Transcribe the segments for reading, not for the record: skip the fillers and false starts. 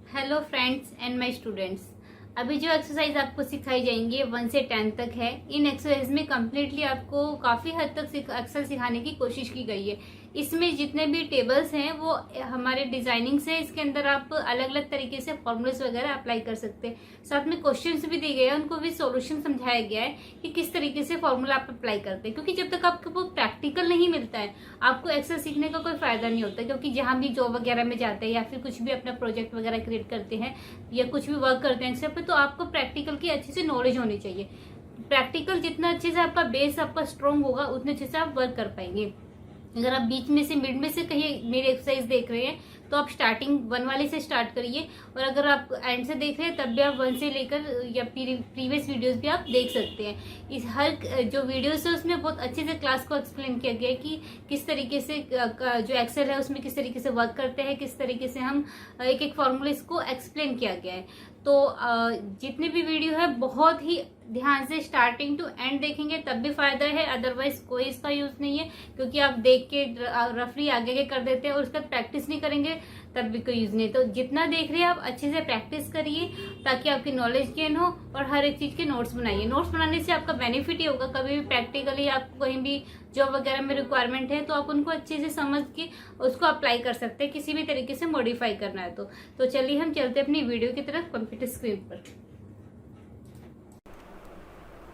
Hello friends and my students. अभी जो exercise आपको सिखाई जाएंगी 1 से 10 तक है। इन एक्सरसाइज में कम्प्लीटली आपको काफ़ी हद तक एक्सेल सिखाने की कोशिश की गई है। इसमें जितने भी टेबल्स हैं वो हमारे डिजाइनिंग से, इसके अंदर आप अलग अलग तरीके से फॉर्मूलेस वगैरह अप्लाई कर सकते हैं। साथ में क्वेश्चंस भी दिए गए हैं, उनको भी सॉल्यूशन समझाया गया है कि किस तरीके से फॉर्मूला आप अप्लाई करते हैं। क्योंकि जब तक आपको वो प्रैक्टिकल नहीं मिलता है आपको एक्सेल सीखने का कोई फायदा नहीं होता। क्योंकि जहां भी जॉब वगैरह में जाते हैं या फिर कुछ भी अपना प्रोजेक्ट वगैरह क्रिएट करते हैं या कुछ भी वर्क करते हैं एक्सेल पे, तो आपको प्रैक्टिकल की अच्छे से नॉलेज होनी चाहिए। प्रैक्टिकल जितना अच्छे से आपका बेस आपका स्ट्रांग होगा उतने अच्छे से आप वर्क कर पाएंगे। अगर आप बीच में से मिड में से कहीं मेरी एक्सरसाइज देख रहे हैं तो आप स्टार्टिंग 1 वाले से स्टार्ट करिए, और अगर आप एंड से देख रहे हैं तब भी आप 1 से लेकर या प्रीवियस वीडियोस भी आप देख सकते हैं। इस हर जो वीडियोस है उसमें बहुत अच्छे से क्लास को एक्सप्लेन किया गया है कि किस तरीके से जो एक्सेल है उसमें किस तरीके से वर्क करते हैं, किस तरीके से हम एक एक फॉर्मूले को एक्सप्लेन किया गया है। तो जितने भी वीडियो है बहुत ही ध्यान से स्टार्टिंग टू एंड देखेंगे तब भी फायदा है, अदरवाइज कोई इसका यूज नहीं है। क्योंकि आप देख के रफली आगे के कर देते हैं और उसका प्रैक्टिस नहीं करेंगे तब भी कोई यूज नहीं। तो जितना देख रहे हैं आप अच्छे से प्रैक्टिस करिए ताकि आपकी नॉलेज गेन हो, और हर एक चीज के नोट्स बनाइए। नोट्स बनाने से आपका बेनिफिट ही होगा। कभी भी प्रैक्टिकली आपको कहीं भी जॉब वगैरह में रिक्वायरमेंट है तो आप उनको अच्छे से समझ के उसको अप्लाई कर सकते हैं, किसी भी तरीके से मॉडिफाई करना है तो चलिए हम चलते हैं अपनी वीडियो की तरफ कंप्यूटर स्क्रीन पर।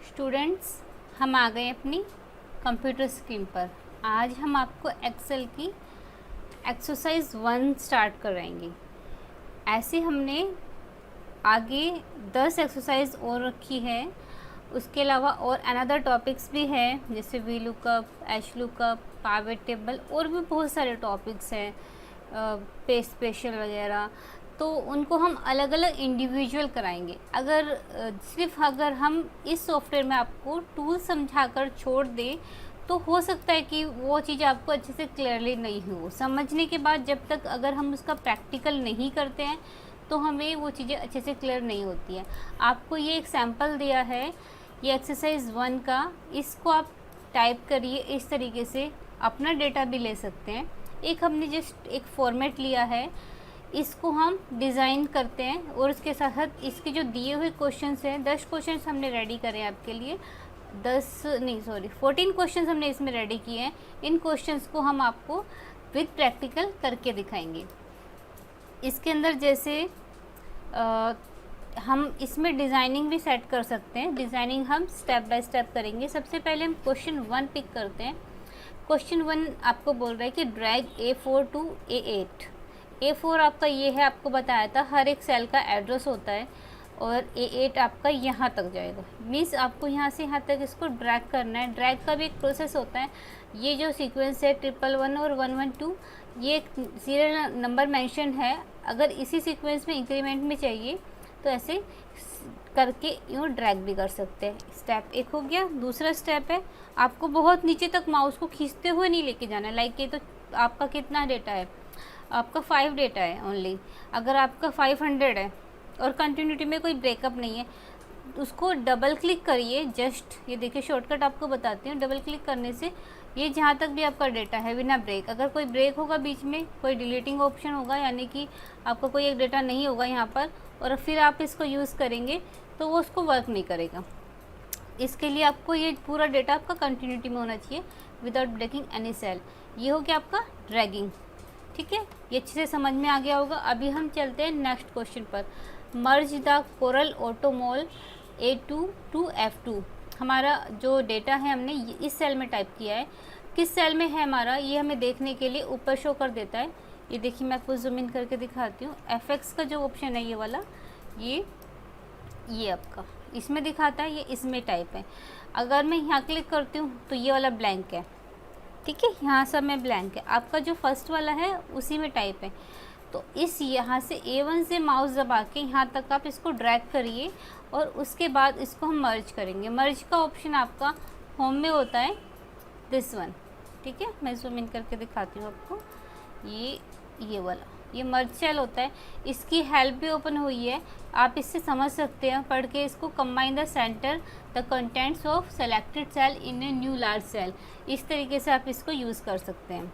स्टूडेंट्स, हम आ गए अपनी कंप्यूटर स्क्रीन पर। आज हम आपको एक्सेल की एक्सरसाइज 1 स्टार्ट कराएंगे। ऐसे हमने आगे 10 एक्सरसाइज और रखी है। उसके अलावा और अनदर टॉपिक्स भी हैं जैसे V lookup, H lookup, pivot table, और भी बहुत सारे टॉपिक्स हैं, पे स्पेशल वगैरह। तो उनको हम अलग अलग इंडिविजुअल कराएंगे। अगर हम इस सॉफ्टवेयर में आपको टूल समझाकर छोड़ दें तो हो सकता है कि वो चीज़ आपको अच्छे से क्लियरली नहीं हो समझने के बाद। जब तक अगर हम उसका प्रैक्टिकल नहीं करते हैं तो हमें वो चीज़ें अच्छे से क्लियर नहीं होती है। आपको ये एक सैम्पल दिया है, ये एक्सरसाइज 1 का, इसको आप टाइप करिए। इस तरीके से अपना डेटा भी ले सकते हैं। एक हमने जस्ट एक फॉर्मेट लिया है, इसको हम डिज़ाइन करते हैं, और उसके साथ साथ इसके जो दिए हुए क्वेश्चंस हैं 10 क्वेश्चंस हमने रेडी करे हैं आपके लिए। 14 क्वेश्चंस हमने इसमें रेडी किए हैं। इन क्वेश्चंस को हम आपको विद प्रैक्टिकल करके दिखाएंगे। इसके अंदर जैसे हम इसमें डिज़ाइनिंग भी सेट कर सकते हैं। डिज़ाइनिंग हम स्टेप बाय स्टेप करेंगे। सबसे पहले हम क्वेश्चन 1 पिक करते हैं। क्वेश्चन 1 आपको बोल रहा है कि drag A4 to A8। A4 आपका ये है, आपको बताया था हर एक सेल का एड्रेस होता है, और A8 आपका यहाँ तक जाएगा। मीन्स आपको यहाँ से यहाँ तक इसको ड्रैग करना है। ड्रैग का भी एक प्रोसेस होता है। ये जो सीक्वेंस है 111 और 112, ये सीरियल नंबर मेंशन है। अगर इसी सीक्वेंस में इंक्रीमेंट में चाहिए तो ऐसे करके यूँ ड्रैग भी कर सकते हैं। स्टेप 1 हो गया। दूसरा स्टेप है, आपको बहुत नीचे तक माउस को खींचते हुए नहीं लेके जाना है। लाइक ये तो आपका कितना डेटा है, आपका 5 डेटा है ओनली। अगर आपका 500 है और कंटिन्यूटी में कोई ब्रेकअप नहीं है, उसको डबल क्लिक करिए। जस्ट ये देखिए शॉर्टकट आपको बताती हूँ। डबल क्लिक करने से ये जहाँ तक भी आपका डेटा है बिना ब्रेक, अगर कोई ब्रेक होगा बीच में, कोई डिलीटिंग ऑप्शन होगा, यानी कि आपका कोई एक डेटा नहीं होगा यहाँ पर, और फिर आप इसको यूज़ करेंगे तो वो उसको वर्क नहीं करेगा। इसके लिए आपको ये पूरा डेटा आपका कंटिन्यूटी में होना चाहिए विदाउट ब्रेकिंग एनी सेल। ये हो गया आपका ड्रैगिंग। ठीक है, ये अच्छे से समझ में आ गया होगा। अभी हम चलते हैं नेक्स्ट क्वेश्चन पर। Merge the coral automall A2 to F2। हमारा जो डेटा है हमने इस सेल में टाइप किया है। किस सेल में है हमारा, ये हमें देखने के लिए ऊपर शो कर देता है। ये देखिए, मैं आपको जूम इन करके दिखाती हूँ। FX का जो ऑप्शन है ये वाला, ये आपका इसमें दिखाता है, ये इसमें टाइप है। अगर मैं यहाँ क्लिक करती हूँ तो ये वाला ब्लैंक है। ठीक है, यहाँ सब में ब्लैंक है। आपका जो फर्स्ट वाला है उसी में टाइप है। तो इस यहाँ से A1 से माउस दबा के यहाँ तक आप इसको ड्रैग करिए, और उसके बाद इसको हम मर्ज करेंगे। मर्ज का ऑप्शन आपका होम में होता है, दिस वन। ठीक है, मैं जूम इन करके दिखाती हूँ आपको। ये वाला, ये मर्ज सेल होता है। इसकी हेल्प भी ओपन हुई है, आप इससे समझ सकते हैं पढ़ के इसको। Combine the center the contents of selected cell in a new large cell. इस तरीके से आप इसको यूज़ कर सकते हैं।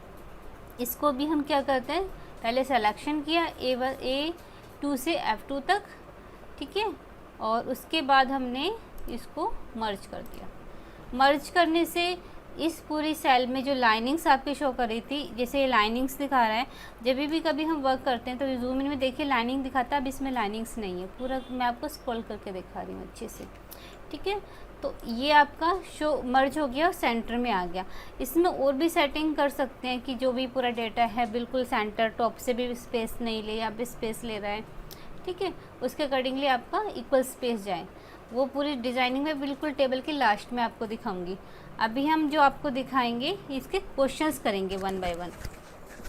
इसको भी हम क्या करते हैं, पहले सिलेक्शन किया F2 से F2 तक, ठीक है। और उसके बाद हमने इसको मर्ज कर दिया। मर्ज करने से इस पूरी सेल में जो लाइनिंग्स आपकी शो कर रही थी, जैसे ये लाइनिंग्स दिखा रहा है, जब भी कभी हम वर्क करते हैं तो जूम इन में देखिए लाइनिंग दिखाता है, अब इसमें लाइनिंग्स नहीं है। पूरा मैं आपको स्क्रॉल करके दिखा रही हूँ अच्छे से, ठीक है। तो ये आपका शो मर्ज हो गया और सेंटर में आ गया। इसमें और भी सेटिंग कर सकते हैं कि जो भी पूरा डेटा है बिल्कुल सेंटर, टॉप से भी स्पेस नहीं ले, यहाँ पे स्पेस ले रहा है, ठीक है। उसके अकॉर्डिंगली आपका इक्वल स्पेस जाए। वो पूरी डिज़ाइनिंग में बिल्कुल टेबल के लास्ट में आपको दिखाऊंगी। अभी हम जो आपको दिखाएंगे इसके क्वेश्चंस करेंगे वन बाय वन।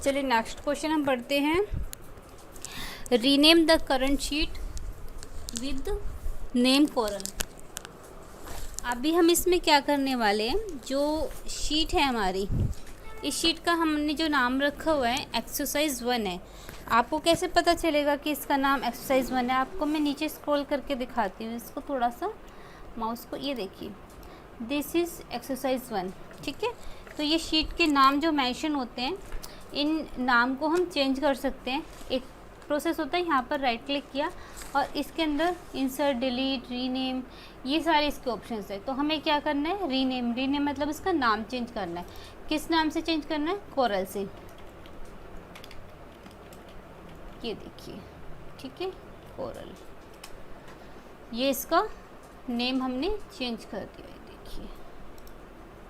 चलिए नेक्स्ट क्वेश्चन हम पढ़ते हैं। Rename the current sheet with name coral. अभी हम इसमें क्या करने वाले हैं, जो शीट है हमारी, इस शीट का हमने जो नाम रखा हुआ है एक्सरसाइज 1 है। आपको कैसे पता चलेगा कि इसका नाम एक्सरसाइज 1 है? आपको मैं नीचे स्क्रॉल करके दिखाती हूँ इसको, थोड़ा सा माउस को, ये देखिए दिस इज़ एक्सरसाइज 1, ठीक है। तो ये शीट के नाम जो मेंशन होते हैं, इन नाम को हम चेंज कर सकते हैं। एक प्रोसेस होता है, यहाँ पर राइट क्लिक किया और इसके अंदर इंसर्ट, डिलीट, रीनेम, ये सारे इसके ऑप्शंस है। तो हमें क्या करना है, रीनेम। रीनेम मतलब इसका नाम चेंज करना है। किस नाम से चेंज करना है? कोरल से, ये देखिए, ठीक है, कोरल। ये इसका नेम हमने चेंज कर दिया है, देखिए,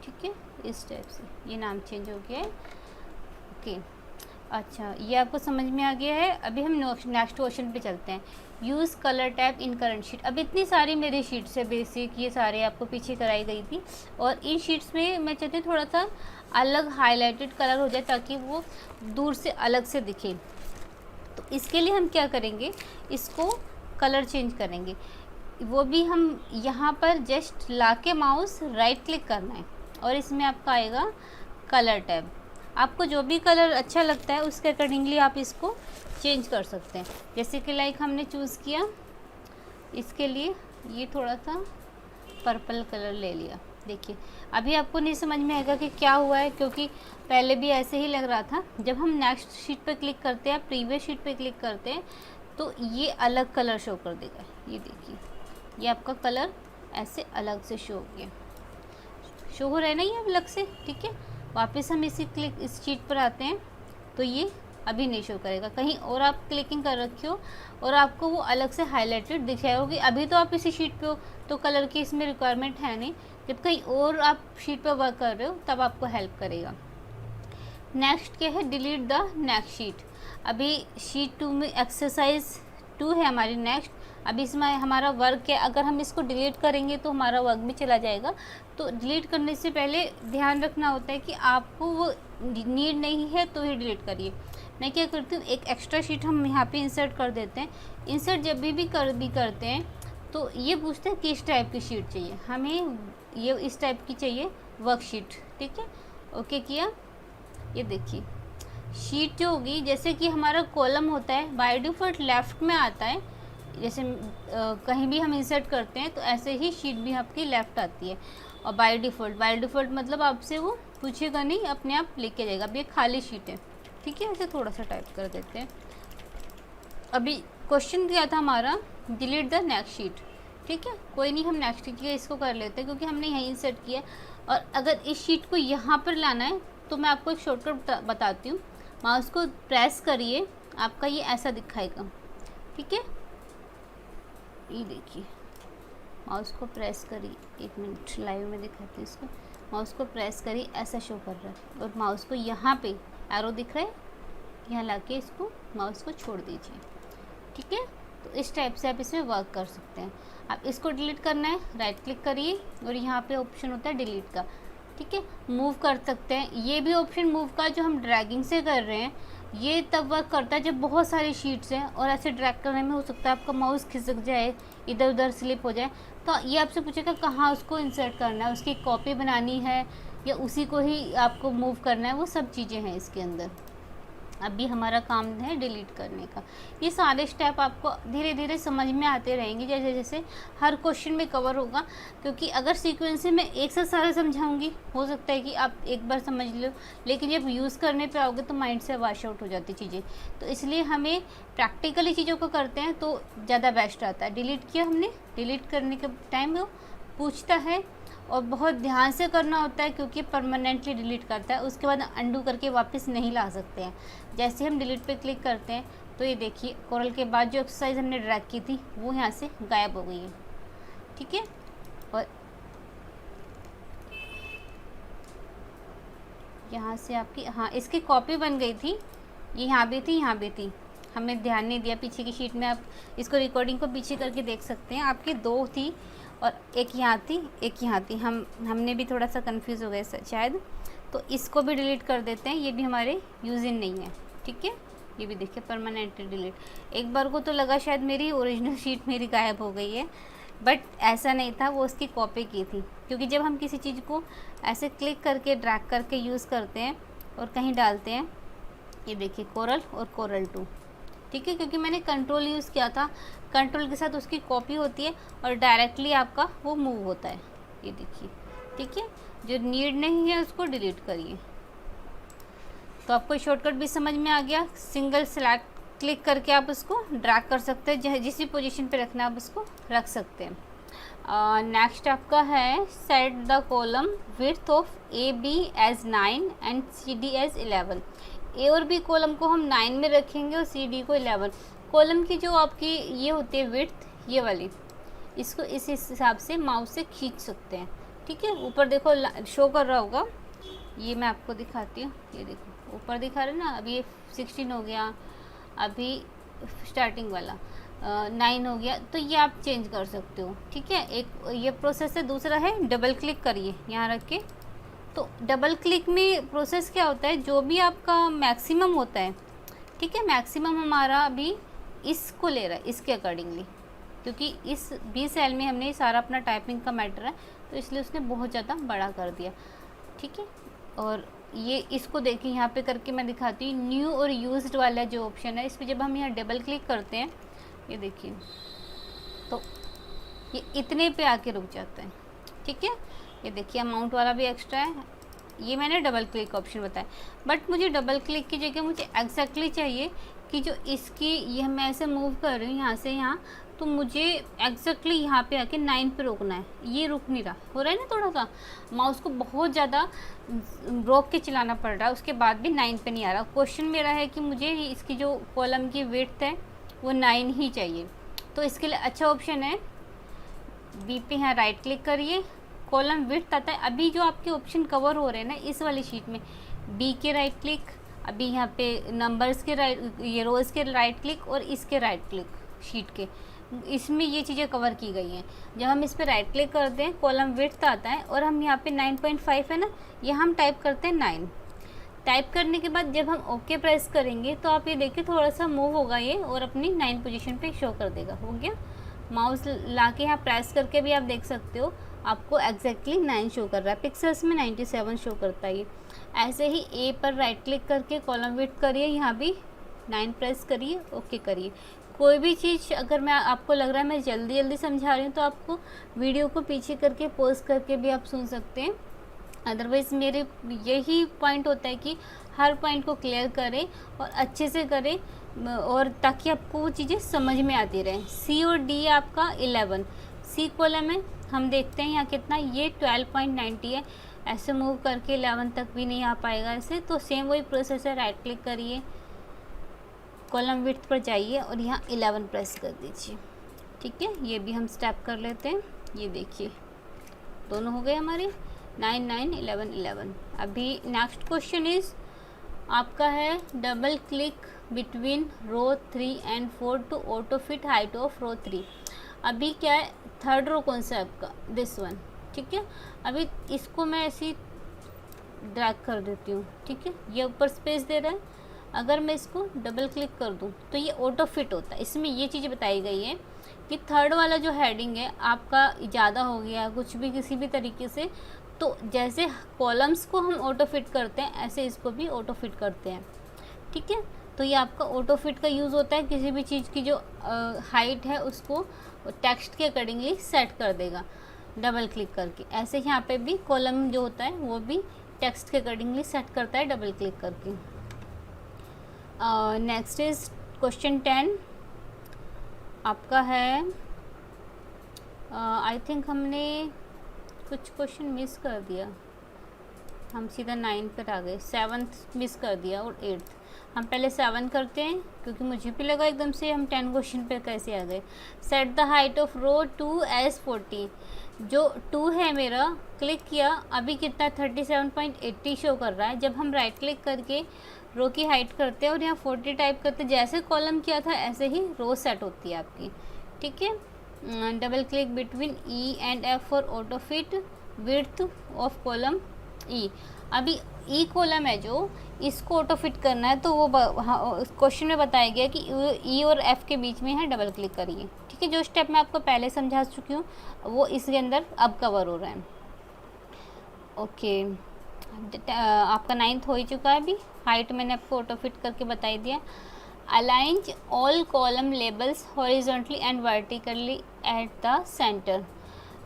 ठीक है। इस टाइप से ये नाम चेंज हो गया है, ओके। अच्छा, ये आपको समझ में आ गया है। अभी हम नेक्स्ट क्वेश्चन पे चलते हैं। यूज़ कलर टैब इन करंट शीट। अब इतनी सारी मेरी शीट्स है बेसिक, ये सारे आपको पीछे कराई गई थी, और इन शीट्स में मैं चाहती हूँ थोड़ा सा अलग हाईलाइटेड कलर हो जाए ताकि वो दूर से अलग से दिखे। तो इसके लिए हम क्या करेंगे, इसको कलर चेंज करेंगे। वो भी हम यहाँ पर जस्ट लाके माउस राइट क्लिक करना है और इसमें आपका आएगा कलर टैब। आपको जो भी कलर अच्छा लगता है उसके अकॉर्डिंगली आप इसको चेंज कर सकते हैं। जैसे कि लाइक हमने चूज़ किया इसके लिए ये थोड़ा सा पर्पल कलर ले लिया। देखिए अभी आपको नहीं समझ में आएगा कि क्या हुआ है, क्योंकि पहले भी ऐसे ही लग रहा था। जब हम नेक्स्ट शीट पर क्लिक करते हैं, प्रीवियस शीट पर क्लिक करते हैं, तो ये अलग कलर शो कर देगा। ये देखिए, ये आपका कलर ऐसे अलग से शो हो गया, शो हो रहा है ना ये अलग से, ठीक है। वापस हम इस शीट पर आते हैं तो ये अभी नहीं शो करेगा। कहीं और आप क्लिकिंग कर रखी हो और आपको वो अलग से हाईलाइटेड दिख जाएगा कि अभी तो आप इसी शीट पे हो तो कलर की इसमें रिक्वायरमेंट है नहीं। जब कहीं और आप शीट पर वर्क कर रहे हो तब आपको हेल्प करेगा। नेक्स्ट क्या है, डिलीट द नेक्स्ट शीट। अभी शीट 2 में एक्सरसाइज 2 है हमारी नेक्स्ट। अभी इसमें हमारा वर्क है, अगर हम इसको डिलीट करेंगे तो हमारा वर्क भी चला जाएगा। तो डिलीट करने से पहले ध्यान रखना होता है कि आपको वो नीड नहीं है तो ही डिलीट करिए। मैं क्या करती हूँ, एक एक्स्ट्रा शीट हम यहाँ पे इंसर्ट कर देते हैं। इंसर्ट जब भी करते हैं तो ये पूछते हैं किस टाइप की शीट चाहिए। हमें ये इस टाइप की चाहिए वर्कशीट, ठीक है। ओके किया, ये देखिए शीट जो होगी, जैसे कि हमारा कॉलम होता है बाय डिफ़ॉल्ट लेफ़्ट में आता है। जैसे कहीं भी हम इंसर्ट करते हैं तो ऐसे ही शीट भी आपकी लेफ़्ट आती है। और बाय डिफ़ॉल्ट मतलब आपसे वो पूछेगा नहीं, अपने आप लेके जाएगा। अब ये खाली शीट है, ठीक है। ऐसे थोड़ा सा टाइप कर देते हैं। अभी क्वेश्चन क्या था हमारा, डिलीट द नेक्स्ट शीट, ठीक है। कोई नहीं, हम नेक्स्ट शीट का इसको कर लेते हैं क्योंकि हमने यहीं इंसर्ट किया। और अगर इस शीट को यहाँ पर लाना है तो मैं आपको एक शॉर्टकट बताती हूँ। माउस को प्रेस करिए, आपका ये ऐसा दिखाएगा, ठीक है। ये देखिए, माउस को प्रेस करिए, 1 मिनट लाइव में दिखाती हूँ इसको। माउस को प्रेस करिए, ऐसा शो कर रहा है। और माउस को यहाँ पे एरो दिख रहा है, यहाँ लाके इसको माउस को छोड़ दीजिए, ठीक है। तो इस टाइप से आप इसमें वर्क कर सकते हैं। आप इसको डिलीट करना है, राइट क्लिक करिए और यहाँ पे ऑप्शन होता है डिलीट का, ठीक है। मूव कर सकते हैं, ये भी ऑप्शन मूव का जो हम ड्रैगिंग से कर रहे हैं ये तब वर्क करता है जब बहुत सारी शीट्स हैं और ऐसे ड्रैग करने में हो सकता है आपका माउस खिसक जाए, इधर उधर स्लिप हो जाए। तो ये आपसे पूछेगा कहाँ उसको इंसर्ट करना है, उसकी कॉपी बनानी है या उसी को ही आपको मूव करना है, वो सब चीज़ें हैं इसके अंदर। अभी हमारा काम है डिलीट करने का। ये सारे स्टेप आपको धीरे धीरे समझ में आते रहेंगे जैसे जैसे हर क्वेश्चन में कवर होगा, क्योंकि अगर सीक्वेंस में एक साथ सारा समझाऊंगी हो सकता है कि आप एक बार समझ लो, लेकिन जब यूज़ करने पे आओगे तो माइंड से वॉश आउट हो जाती चीज़ें। तो इसलिए हमें प्रैक्टिकली चीज़ों को करते हैं तो ज़्यादा बेस्ट आता है। डिलीट किया हमने, डिलीट करने के टाइम वो पूछता है और बहुत ध्यान से करना होता है क्योंकि परमानेंटली डिलीट करता है, उसके बाद अंडू करके वापस नहीं ला सकते हैं। जैसे हम डिलीट पे क्लिक करते हैं तो ये देखिए कोरल के बाद जो एक्सरसाइज हमने ड्रैग की थी वो यहाँ से गायब हो गई है। ठीक है, और यहाँ से आपकी इसकी कॉपी बन गई थी, ये यहाँ भी थी, यहाँ भी थी, हमें ध्यान नहीं दिया पीछे की शीट में। आप इसको रिकॉर्डिंग को पीछे करके देख सकते हैं, आपकी 2 थी और एक यहाँ थी, एक यहाँ थी। हमने भी थोड़ा सा कंफ्यूज हो गए शायद, तो इसको भी डिलीट कर देते हैं, ये भी हमारे यूज इन नहीं है। ठीक है, ये भी देखिए परमानेंटली डिलीट। एक बार को तो लगा शायद मेरी ओरिजिनल शीट मेरी गायब हो गई है, बट ऐसा नहीं था, वो उसकी कॉपी की थी। क्योंकि जब हम किसी चीज़ को ऐसे क्लिक करके ड्रैग करके यूज़ करते हैं और कहीं डालते हैं, ये देखिए कोरल और कोरल 2। ठीक है, क्योंकि मैंने कंट्रोल यूज़ किया था, कंट्रोल के साथ उसकी कॉपी होती है और डायरेक्टली आपका वो मूव होता है। ये देखिए, ठीक है, जो नीड नहीं है उसको डिलीट करिए। तो आपको शॉर्टकट भी समझ में आ गया। सिंगल सेलेक्ट क्लिक करके आप उसको ड्रैग कर सकते हैं, जिस भी पोजीशन पे रखना है आप उसको रख सकते हैं। नेक्स्ट आपका है set the column width of A B as 9 and C D as 11। A और बी कॉलम को हम 9 में रखेंगे और सी डी को 11। कॉलम की जो आपकी ये होती है विड्थ, ये वाली, इसको इस हिसाब से माउस से खींच सकते हैं। ठीक है, ऊपर देखो शो कर रहा होगा, ये मैं आपको दिखाती हूँ। ये देखो ऊपर दिखा रहे ना, अभी 16 हो गया, अभी स्टार्टिंग वाला 9 हो गया, तो ये आप चेंज कर सकते हो। ठीक है, एक ये प्रोसेस है। दूसरा है डबल क्लिक करिए यहाँ रख के। तो डबल क्लिक में प्रोसेस क्या होता है, जो भी आपका मैक्सिमम होता है, ठीक है, मैक्सिमम हमारा अभी इसको ले रहा है, इसके अकॉर्डिंगली, क्योंकि इस बी सेल में हमने सारा अपना टाइपिंग का मैटर है, तो इसलिए उसने बहुत ज़्यादा बड़ा कर दिया। ठीक है, और ये इसको देखिए यहाँ पे करके मैं दिखाती हूँ। न्यू और यूज्ड वाला जो ऑप्शन है, इस पर जब हम यहाँ डबल क्लिक करते हैं, ये देखिए, तो ये इतने पे आके रुक जाता है। ठीक है, ये देखिए अमाउंट वाला भी एक्स्ट्रा है, ये मैंने डबल क्लिक ऑप्शन बताया। बट मुझे डबल क्लिक की जगह मुझे एग्जैक्टली चाहिए कि जो इसकी ये मैं ऐसे मूव कर रही हूँ यहाँ से यहाँ, तो मुझे एग्जैक्टली यहाँ पे आके 9 पे रोकना है। ये रुक नहीं रहा, हो रहा है ना, थोड़ा सा माउस को बहुत ज़्यादा रोक के चलाना पड़ रहा है, उसके बाद भी 9 पे नहीं आ रहा। क्वेश्चन मेरा है कि मुझे इसकी जो कॉलम की विड्थ है वो 9 ही चाहिए। तो इसके लिए अच्छा ऑप्शन है, बी पे यहाँ राइट क्लिक करिए, कॉलम विड्थ आता है। अभी जो आपके ऑप्शन कवर हो रहे हैं ना इस वाली शीट में, बी के राइट क्लिक, अभी यहाँ पे नंबर्स के राइट, ये रोज़ के राइट क्लिक और इसके राइट क्लिक शीट के, इसमें ये चीज़ें कवर की गई हैं। जब हम इस पर राइट क्लिक करते हैं कॉलम विड्थ आता है और हम यहाँ पे 9.5 है ना, ये हम टाइप करते हैं 9। टाइप करने के बाद जब हम ओके प्रेस करेंगे तो आप ये देखिए थोड़ा सा मूव होगा ये और अपनी 9 पोजीशन पे शो कर देगा। हो गया, माउस ला के यहाँ प्रेस करके भी आप देख सकते हो, आपको एग्जैक्टली 9 शो कर रहा है। पिक्सेल्स में 97 शो करता है ये। ऐसे ही ए पर राइट क्लिक करके कॉलम विड्थ करिए, यहाँ भी 9 प्रेस करिए, ओके करिए। कोई भी चीज़ अगर मैं आपको लग रहा है मैं जल्दी जल्दी समझा रही हूँ तो आपको वीडियो को पीछे करके पॉज करके भी आप सुन सकते हैं। अदरवाइज़ मेरे यही पॉइंट होता है कि हर पॉइंट को क्लियर करें और अच्छे से करें, और ताकि आपको वो चीज़ें समझ में आती रहें। सी और डी आपका 11, सी कॉलम है, हम देखते हैं यहाँ कितना, ये 12.90 है। ऐसे मूव करके 11 तक भी नहीं आ पाएगा ऐसे, तो सेम वही प्रोसेस है। राइट क्लिक करिए, कॉलम विड्थ पर जाइए और यहाँ 11 प्रेस कर दीजिए। ठीक है, ये भी हम स्टेप कर लेते हैं। ये देखिए दोनों हो गए हमारे 9 9 11 11। अभी नेक्स्ट क्वेश्चन इज आपका है double click between row 3 and 4 to auto fit height of row 3। अभी क्या है, थर्ड रो कौन सा है आपका, दिस वन। ठीक है, अभी इसको मैं ऐसी ड्रैग कर देती हूँ। ठीक है, ये ऊपर स्पेस दे रहा है, अगर मैं इसको डबल क्लिक कर दूँ तो ये ऑटो फिट होता है। इसमें ये चीज़ बताई गई है कि थर्ड वाला जो हेडिंग है आपका ज़्यादा हो गया कुछ भी किसी भी तरीके से, तो जैसे कॉलम्स को हम ऑटो फिट करते हैं ऐसे इसको भी ऑटो फिट करते हैं। ठीक है। तो ये आपका ऑटो फिट का यूज़ होता है, किसी भी चीज़ की जो हाइट है उसको टेक्स्ट के अकॉर्डिंगली सेट कर देगा डबल क्लिक करके। ऐसे यहाँ पे भी कॉलम जो होता है वो भी टेक्स्ट के अकॉर्डिंगली सेट करता है डबल क्लिक करके। नेक्स्ट इज क्वेश्चन 10 आपका है। आई थिंक हमने कुछ क्वेश्चन मिस कर दिया, हम सीधा 9 पर आ गए, 7th मिस कर दिया और 8th। हम पहले 7 करते हैं क्योंकि मुझे भी लगा एकदम से हम 10 क्वेश्चन पे कैसे आ गए। Set the height of row 2 as 40। जो 2 है मेरा, क्लिक किया, अभी कितना 37.80 शो कर रहा है। जब हम राइट क्लिक करके रो की हाइट करते हैं और यहाँ 40 टाइप करते हैं, जैसे कॉलम किया था ऐसे ही रो सेट होती है आपकी, ठीक है। Double click between E and F for auto fit width of column E। अभी E कॉलम है जो, इसको ऑटो फिट करना है तो वो क्वेश्चन में बताया गया कि E और F के बीच में है, डबल क्लिक करिए, ठीक है। जो स्टेप मैं आपको पहले समझा चुकी हूँ वो इसके अंदर अब कवर हो रहा है। ओके, आपका 9th हो ही चुका है। अभी हाइट मैंने आपको ऑटो फिट करके बताई दिया। अलाइंज all column labels horizontally and vertically at the center.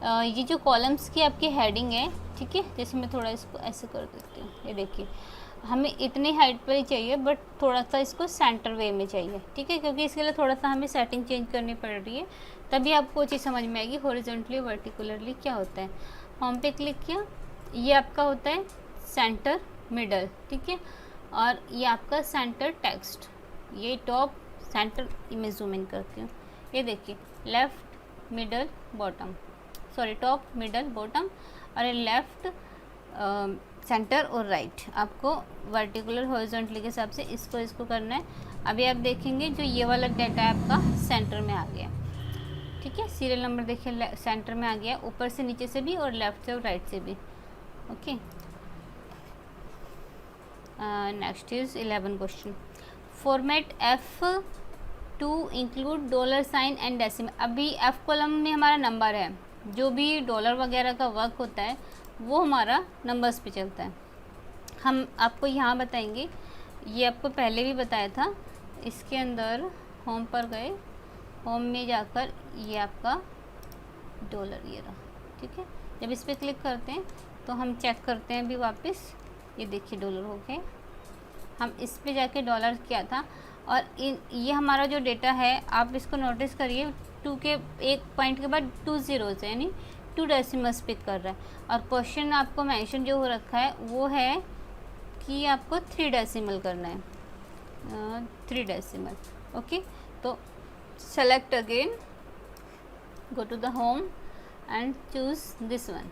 ये जो कॉलम्स की आपकी हेडिंग है, ठीक है, जैसे मैं थोड़ा इसको ऐसे कर देती हूँ, ये देखिए हमें इतनी हाइट पर ही चाहिए बट थोड़ा सा इसको सेंटर वे में चाहिए, ठीक है, क्योंकि इसके लिए थोड़ा सा हमें सेटिंग चेंज करनी पड़ रही है, तभी आपको चीज़ समझ में आएगी हॉरिजॉन्टली वर्टिकुलरली क्या होता है। होम पे क्लिक किया, ये आपका होता है सेंटर मिडल, ठीक है, और ये आपका सेंटर टेक्स्ट, ये टॉप सेंटर। मैं जूम इन करती हूँ, ये देखिए left middle bottom, sorry top middle bottom, और ये लेफ़्ट सेंटर और राइट। आपको वर्टिकुलर हॉरिजॉन्टली के हिसाब से इसको करना है। अभी आप देखेंगे जो ये वाला डाटा है आपका सेंटर में आ गया, ठीक है। सीरियल नंबर देखिए सेंटर में आ गया, ऊपर से नीचे से भी और लेफ़्ट से और राइट से भी, okay. Next is 11 question. Format F to include dollar sign and decimal. अभी F कॉलम में हमारा नंबर है, जो भी डॉलर वगैरह का वर्क होता है वो हमारा नंबर्स पे चलता है। हम आपको यहाँ बताएंगे, ये आपको पहले भी बताया था। इसके अंदर होम पर गए, होम में जाकर ये आपका डॉलर ये रहा, ठीक है। जब इस पर क्लिक करते हैं तो हम चेक करते हैं अभी वापस, ये देखिए डॉलर हो गए। हम इस पे जाके डॉलर किया था और ये हमारा जो डेटा है, आप इसको नोटिस करिए, 2 के एक पॉइंट के बाद 2 zeros है, यानी 2 डेसिमल्स पिक कर रहा है। और क्वेश्चन आपको मेंशन जो हो रखा है वो है कि आपको 3 डेसिमल करना है, 3 डेसिमल, ओके। तो select again, go to the home and choose this one,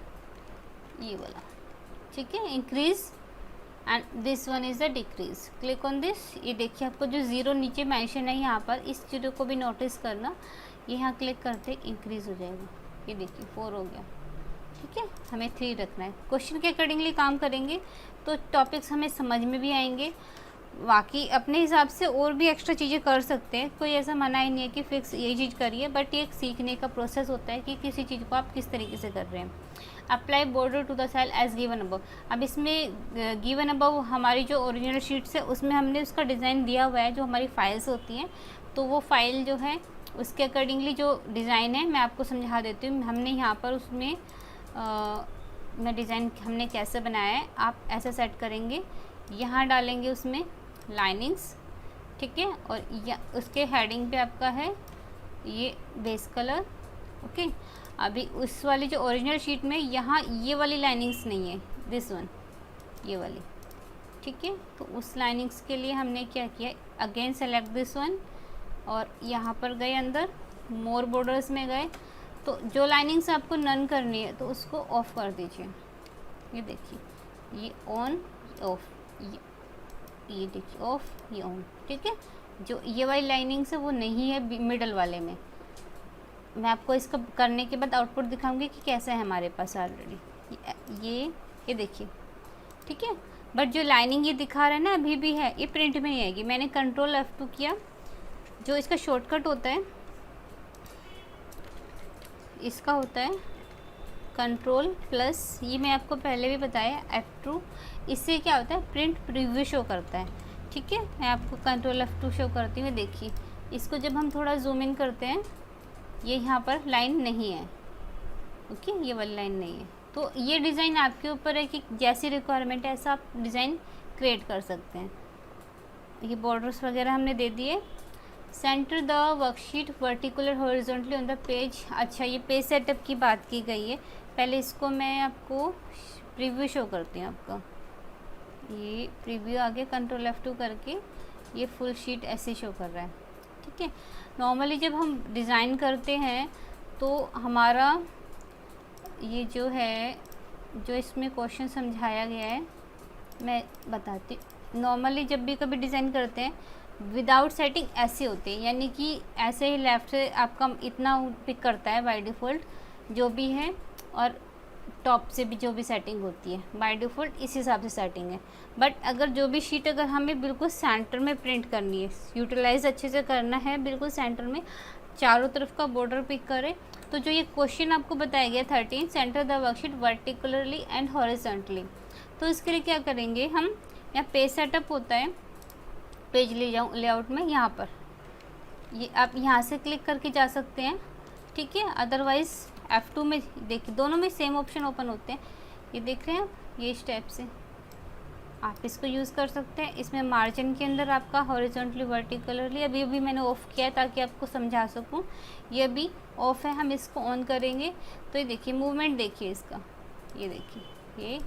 ये वाला, ठीक है, increase and this one is the decrease. Click on this. ये देखिए आपको जो 0 नीचे मेंशन है यहाँ पर, इस जीरो को भी नोटिस करना, यहाँ क्लिक करते इंक्रीज़ हो जाएगा, ये देखिए 4 हो गया, ठीक है। हमें 3 रखना है। क्वेश्चन के अकॉर्डिंगली काम करेंगे तो टॉपिक्स हमें समझ में भी आएंगे। बाकी अपने हिसाब से और भी एक्स्ट्रा चीज़ें कर सकते हैं, कोई ऐसा मना ही नहीं है कि फिक्स यही चीज़ करिए, बट ये एक सीखने का प्रोसेस होता है कि किसी चीज़ को आप किस तरीके से कर रहे हैं। Apply border to the cell as given above. अब इसमें गिवन अबव हमारी जो ओरिजिनल शीट्स है उसमें हमने उसका डिज़ाइन दिया हुआ है, जो हमारी फाइल्स होती हैं, तो वो फाइल जो है उसके अकॉर्डिंगली जो डिज़ाइन है मैं आपको समझा देती हूँ। हमने यहाँ पर उसमें मैं डिज़ाइन हमने कैसे बनाया है, आप ऐसा सेट करेंगे, यहाँ डालेंगे उसमें लाइनिंग्स, ठीक है, और उसके हेडिंग पे आपका है ये बेस कलर, ओके। अभी उस वाली जो ओरिजिनल शीट में यहाँ ये वाली लाइनिंग्स नहीं है, दिस वन, ये वाली, ठीक है। तो उस लाइनिंग्स के लिए हमने क्या किया, अगेन सेलेक्ट दिस वन और यहाँ पर गए अंदर मोर बॉर्डर्स में गए, तो जो लाइनिंग्स आपको नन करनी है तो उसको ऑफ़ कर दीजिए। ये देखिए ये ऑन ऑफ, ये देखिए ऑफ, ये ऑन, ठीक है। जो ये वाली लाइनिंग्स है वो नहीं है मिडल वाले में। मैं आपको इसका करने के बाद आउटपुट दिखाऊंगी कि कैसा है हमारे पास ऑलरेडी। ये देखिए, ठीक है। बट जो लाइनिंग ये दिखा रहा है ना अभी भी है, ये प्रिंट में नहीं आएगी। मैंने कंट्रोल F2 किया, जो इसका शॉर्टकट होता है इसका होता है कंट्रोल प्लस, ये मैं आपको पहले भी बताया F2। इससे क्या होता है, प्रिंट प्रीव्यू शो करता है, ठीक है, मैं आपको कंट्रोल F2 शो करती हूँ। देखिए इसको जब हम थोड़ा जूम इन करते हैं, ये यहाँ पर लाइन नहीं है, ओके, ये वाली लाइन नहीं है। तो ये डिज़ाइन आपके ऊपर है कि जैसी रिक्वायरमेंट है ऐसा आप डिज़ाइन क्रिएट कर सकते हैं। ये बॉर्डर्स वगैरह हमने दे दिए। Centre the worksheet वर्टिकुलर horizontally on the page. अच्छा, ये पेज सेटअप की बात की गई है। पहले इसको मैं आपको प्रीव्यू शो करती हूँ। आपका ये प्रीव्यू आगे कंट्रोल F2 करके ये फुल शीट ऐसे शो कर रहा है, ठीक है। नॉर्मली जब हम डिज़ाइन करते हैं तो हमारा ये जो है, जो इसमें क्वेश्चन समझाया गया है मैं बताती हूँ। नॉर्मली जब भी कभी डिज़ाइन करते हैं विदाउट सेटिंग ऐसे होते हैं, यानी कि ऐसे ही लेफ़्ट से आपका इतना पिक करता है बाय डिफ़ॉल्ट जो भी है, और टॉप से भी जो भी सेटिंग होती है बाय डिफ़ॉल्ट इस हिसाब से सेटिंग है। बट अगर जो भी शीट अगर हमें बिल्कुल सेंटर में प्रिंट करनी है, यूटिलाइज अच्छे से करना है, बिल्कुल सेंटर में चारों तरफ का बॉर्डर पिक करें, तो जो ये क्वेश्चन आपको बताया गया 13 center the worksheet vertically and horizontally, तो इसके लिए क्या करेंगे हम, यहाँ पेज सेटअप होता है पेज लेआउट में, यहाँ पर ये आप यहाँ से क्लिक करके जा सकते हैं, ठीक है। अदरवाइज़ F2 में देखिए दोनों में सेम ऑप्शन ओपन होते हैं, ये देख रहे हैं आप, ये स्टेप से आप इसको यूज़ कर सकते हैं। इसमें मार्जिन के अंदर आपका हॉरिजॉन्टली वर्टिकुलरली, अभी अभी मैंने ऑफ़ किया है ताकि आपको समझा सकूं, ये अभी ऑफ़ है। हम इसको ऑन करेंगे तो ये देखिए मूवमेंट देखिए इसका, ये देखिए ये,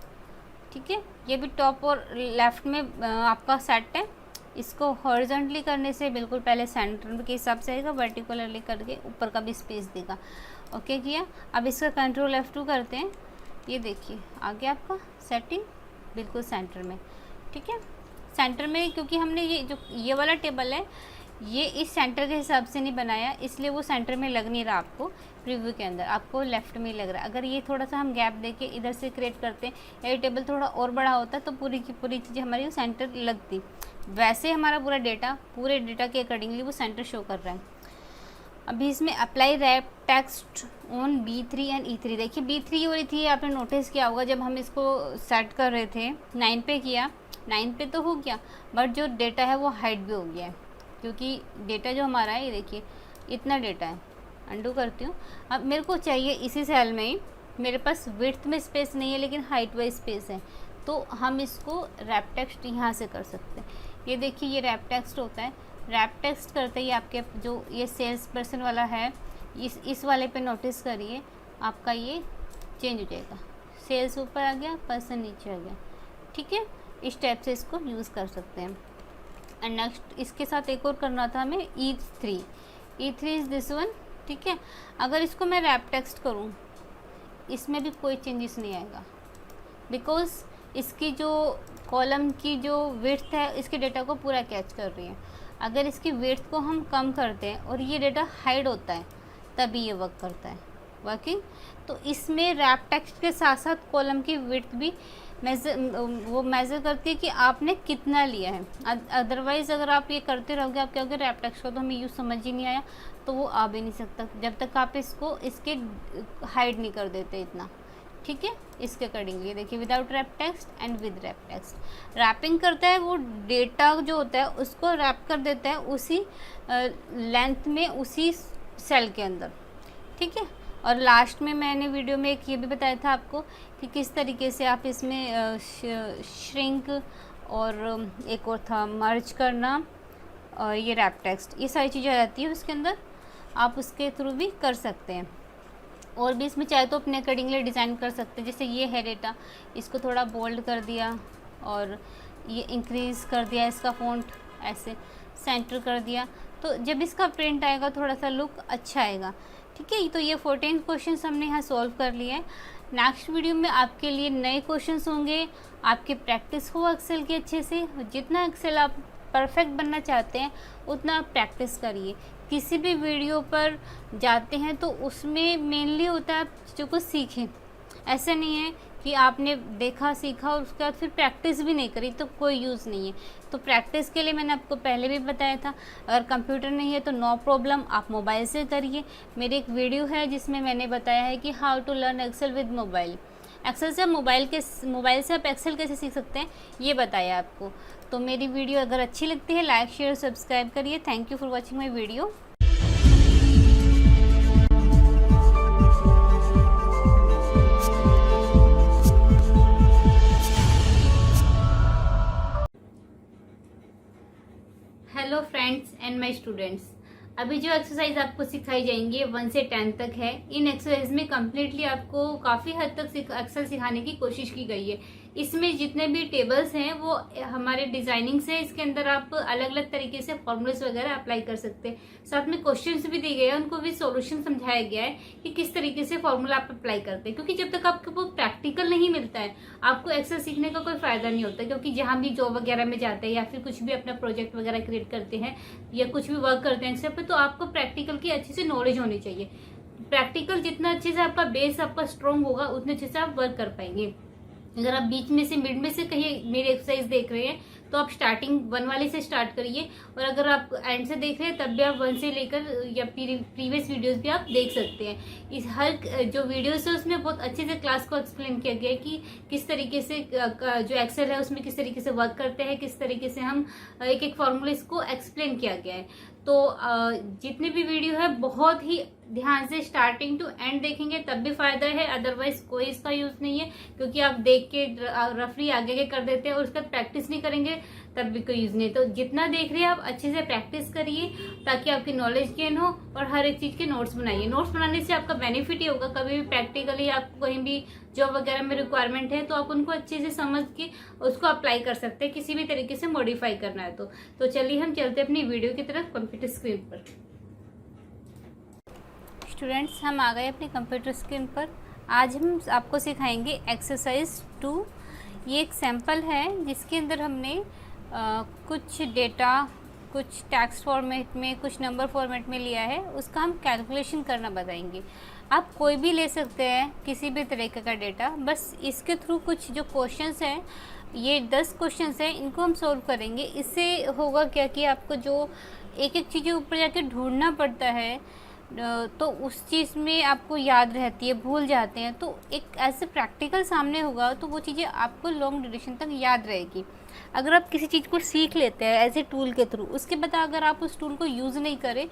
ठीक है। ये भी टॉप और लेफ़्ट में आपका सेट है। इसको हॉरिजॉन्टली करने से बिल्कुल पहले सेंटर के हिसाब से आएगा, वर्टिकुलरली करके ऊपर का भी स्पेस देगा, ओके किया। अब इसका कंट्रोल F2 करते हैं, ये देखिए आ गया आपका सेटिंग बिल्कुल सेंटर में, ठीक है। सेंटर में क्योंकि हमने ये जो ये वाला टेबल है ये इस सेंटर के हिसाब से नहीं बनाया, इसलिए वो सेंटर में लग नहीं रहा आपको, प्रीव्यू के अंदर आपको लेफ़्ट में लग रहा है। अगर ये थोड़ा सा हम गैप देके इधर से क्रिएट करते हैं या ये टेबल थोड़ा और बड़ा होता तो पूरी की पूरी चीज़ हमारी सेंटर लगती। वैसे हमारा पूरे डेटा के अकॉर्डिंगली वो सेंटर शो कर रहा है। अभी इसमें apply wrap text on B3 and E3। देखिए B3 और E3 आपने नोटिस किया होगा, जब हम इसको सेट कर रहे थे 9 पे किया, 9 पे तो हो गया, बट जो डेटा है वो हाइड भी हो गया है, क्योंकि डेटा जो हमारा है ये देखिए इतना डेटा है। अंडू करती हूँ। अब मेरे को चाहिए इसी सेल में ही, मेरे पास विड्थ में स्पेस नहीं है लेकिन हाइट वाइज स्पेस है, तो हम इसको रैप टेक्स्ट यहाँ से कर सकते हैं। ये देखिए ये रैप टेक्स्ट होता है। रैप टेक्स्ट करते ही आपके जो ये सेल्स पर्सन वाला है इस वाले पे नोटिस करिए, आपका ये चेंज हो जाएगा, सेल्स ऊपर आ गया, पर्सन नीचे आ गया, ठीक है। इस टाइप से इसको यूज़ कर सकते हैं। एंड नेक्स्ट इसके साथ एक और करना था हमें E3 इज़ दिस वन, ठीक है। अगर इसको मैं रैप टेक्स्ट करूँ इसमें भी कोई चेंजेस नहीं आएगा, बिकॉज इसकी जो कॉलम की जो विड्थ है इसके डेटा को पूरा कैच कर रही है। अगर इसकी विड्थ को हम कम करते हैं और ये डेटा हाइड होता है तभी ये वर्क करता है वर्किंग। तो इसमें रैप टेक्स्ट के साथ साथ कॉलम की विड्थ भी मेज़र करती है कि आपने कितना लिया है। अदरवाइज़ अगर आप ये करते रहोगे, आप कहोगे रैप टेक्स्ट का तो हमें यूज़ समझ ही नहीं आया, तो वो आ भी नहीं सकता जब तक आप इसको इसके हाइड नहीं कर देते इतना, ठीक है। इसके अकॉर्डिंगली देखिए without wrap text and with wrap text. Wrapping करता है वो डेटा जो होता है उसको रैप कर देता है उसी लेंथ में, उसी सेल के अंदर, ठीक है। और लास्ट में मैंने वीडियो में एक ये भी बताया था आपको कि किस तरीके से आप इसमें श्रिंक और एक और था मर्ज करना, ये रैप टेक्स्ट, ये सारी चीज़ें आ जाती है उसके अंदर, आप उसके थ्रू भी कर सकते हैं। और भी इसमें चाहे तो अपने अकॉर्डिंगली डिज़ाइन कर सकते हैं। जैसे ये है डेटा, इसको थोड़ा बोल्ड कर दिया और ये इंक्रीज़ कर दिया, इसका फ़ॉन्ट ऐसे सेंटर कर दिया, तो जब इसका प्रिंट आएगा थोड़ा सा लुक अच्छा आएगा, ठीक है। तो ये 14 क्वेश्चंस हमने यहाँ सॉल्व कर लिए हैं। नेक्स्ट वीडियो में आपके लिए नए क्वेश्चंस होंगे, आपकी प्रैक्टिस हो एक्सेल की अच्छे से। जितना एक्सेल आप परफेक्ट बनना चाहते हैं उतना आप प्रैक्टिस करिए। किसी भी वीडियो पर जाते हैं तो उसमें मेनली होता है आप चीज़ों को सीखें। ऐसा नहीं है कि आपने देखा सीखा और उसके बाद फिर प्रैक्टिस भी नहीं करी तो कोई यूज़ नहीं है। तो प्रैक्टिस के लिए मैंने आपको पहले भी बताया था, अगर कंप्यूटर नहीं है तो नो प्रॉब्लम, आप मोबाइल से करिए। मेरी एक वीडियो है जिसमें मैंने बताया है कि how to learn Excel with mobile. Excel से मोबाइल से आप एक्सेल कैसे सीख सकते हैं ये बताया आपको। तो तो मेरी वीडियो अगर अच्छी लगती है लाइक शेयर सब्सक्राइब करिए। Thank you for watching my video. Hello friends and my students, अभी जो एक्सरसाइज आपको सिखाई जाएंगी 1 से 10 तक है। इन एक्सरसाइज में कम्प्लीटली आपको काफ़ी हद तक एक्सेल सिखाने की कोशिश की गई है। इसमें जितने भी टेबल्स हैं वो हमारे डिजाइनिंग से, इसके अंदर आप अलग अलग तरीके से फॉर्मूलेस वगैरह अप्लाई कर सकते हैं। साथ में क्वेश्चंस भी दिए गए हैं, उनको भी सॉल्यूशन समझाया गया है कि किस तरीके से फॉर्मूला आप अप्लाई करते हैं। क्योंकि जब तक आपको वो प्रैक्टिकल नहीं मिलता है आपको एक्सेल सीखने का कोई फायदा नहीं होता। क्योंकि जहां भी जॉब वगैरह में जाते हैं या फिर कुछ भी अपना प्रोजेक्ट वगैरह क्रिएट करते हैं या कुछ भी वर्क करते हैं एक्सेल पे, तो आपको प्रैक्टिकल की अच्छे से नॉलेज होनी चाहिए। प्रैक्टिकल जितना अच्छे से आपका बेस आपका स्ट्रॉन्ग होगा उतने अच्छे से आप वर्क कर पाएंगे। अगर आप बीच में से मिड में से कहीं मेरी एक्सरसाइज देख रहे हैं तो आप स्टार्टिंग 1 वाले से स्टार्ट करिए, और अगर आप एंड से देख रहे हैं तब भी आप 1 से लेकर या प्रीवियस वीडियोस भी आप देख सकते हैं। इस हर जो वीडियोस है उसमें बहुत अच्छे से क्लास को एक्सप्लेन किया गया है कि किस तरीके से जो एक्सेल है उसमें किस तरीके से वर्क करते हैं, किस तरीके से हम एक एक फॉर्मूले को एक्सप्लेन किया गया है। तो जितने भी वीडियो है बहुत ही ध्यान से स्टार्टिंग टू एंड देखेंगे तब भी फायदा है, अदरवाइज कोई इसका यूज नहीं है। क्योंकि आप देख के रफली आगे कर देते हैं और उसका प्रैक्टिस नहीं करेंगे तब भी कोई यूज नहीं। तो जितना देख रहे हैं आप अच्छे से प्रैक्टिस करिए ताकि आपकी नॉलेज गेन हो, और हर एक चीज के नोट्स बनाइए। नोट्स बनाने से आपका बेनिफिट ही होगा। कभी भी प्रैक्टिकली आपको कहीं भी जॉब वगैरह में रिक्वायरमेंट है तो आप उनको अच्छे से समझ के उसको अप्लाई कर सकते हैं, किसी भी तरीके से मॉडिफाई करना है तो चलिए हम चलते हैं अपनी वीडियो की तरफ कंप्यूटर स्क्रीन पर। स्टूडेंट्स, हम आ गए अपनी कंप्यूटर स्क्रीन पर। आज हम आपको सिखाएंगे एक्सरसाइज 2। ये एक सैम्पल है जिसके अंदर हमने कुछ डेटा कुछ टेक्स्ट फॉर्मेट में कुछ नंबर फॉर्मेट में लिया है, उसका हम कैलकुलेशन करना बताएंगे। आप कोई भी ले सकते हैं किसी भी तरीके का डेटा, बस इसके थ्रू कुछ जो क्वेश्चंस हैं, ये 10 क्वेश्चंस हैं, इनको हम सॉल्व करेंगे। इससे होगा क्या कि आपको जो एक एक चीज़ें ऊपर जाके ढूंढना पड़ता है तो उस चीज़ में आपको याद रहती है, भूल जाते हैं। तो एक ऐसे प्रैक्टिकल सामने होगा तो वो चीज़ें आपको लॉन्ग ड्यूरेशन तक याद रहेगी। अगर आप किसी चीज़ को सीख लेते हैं ऐसे टूल के थ्रू, उसके बाद अगर आप उस टूल को यूज़ नहीं करें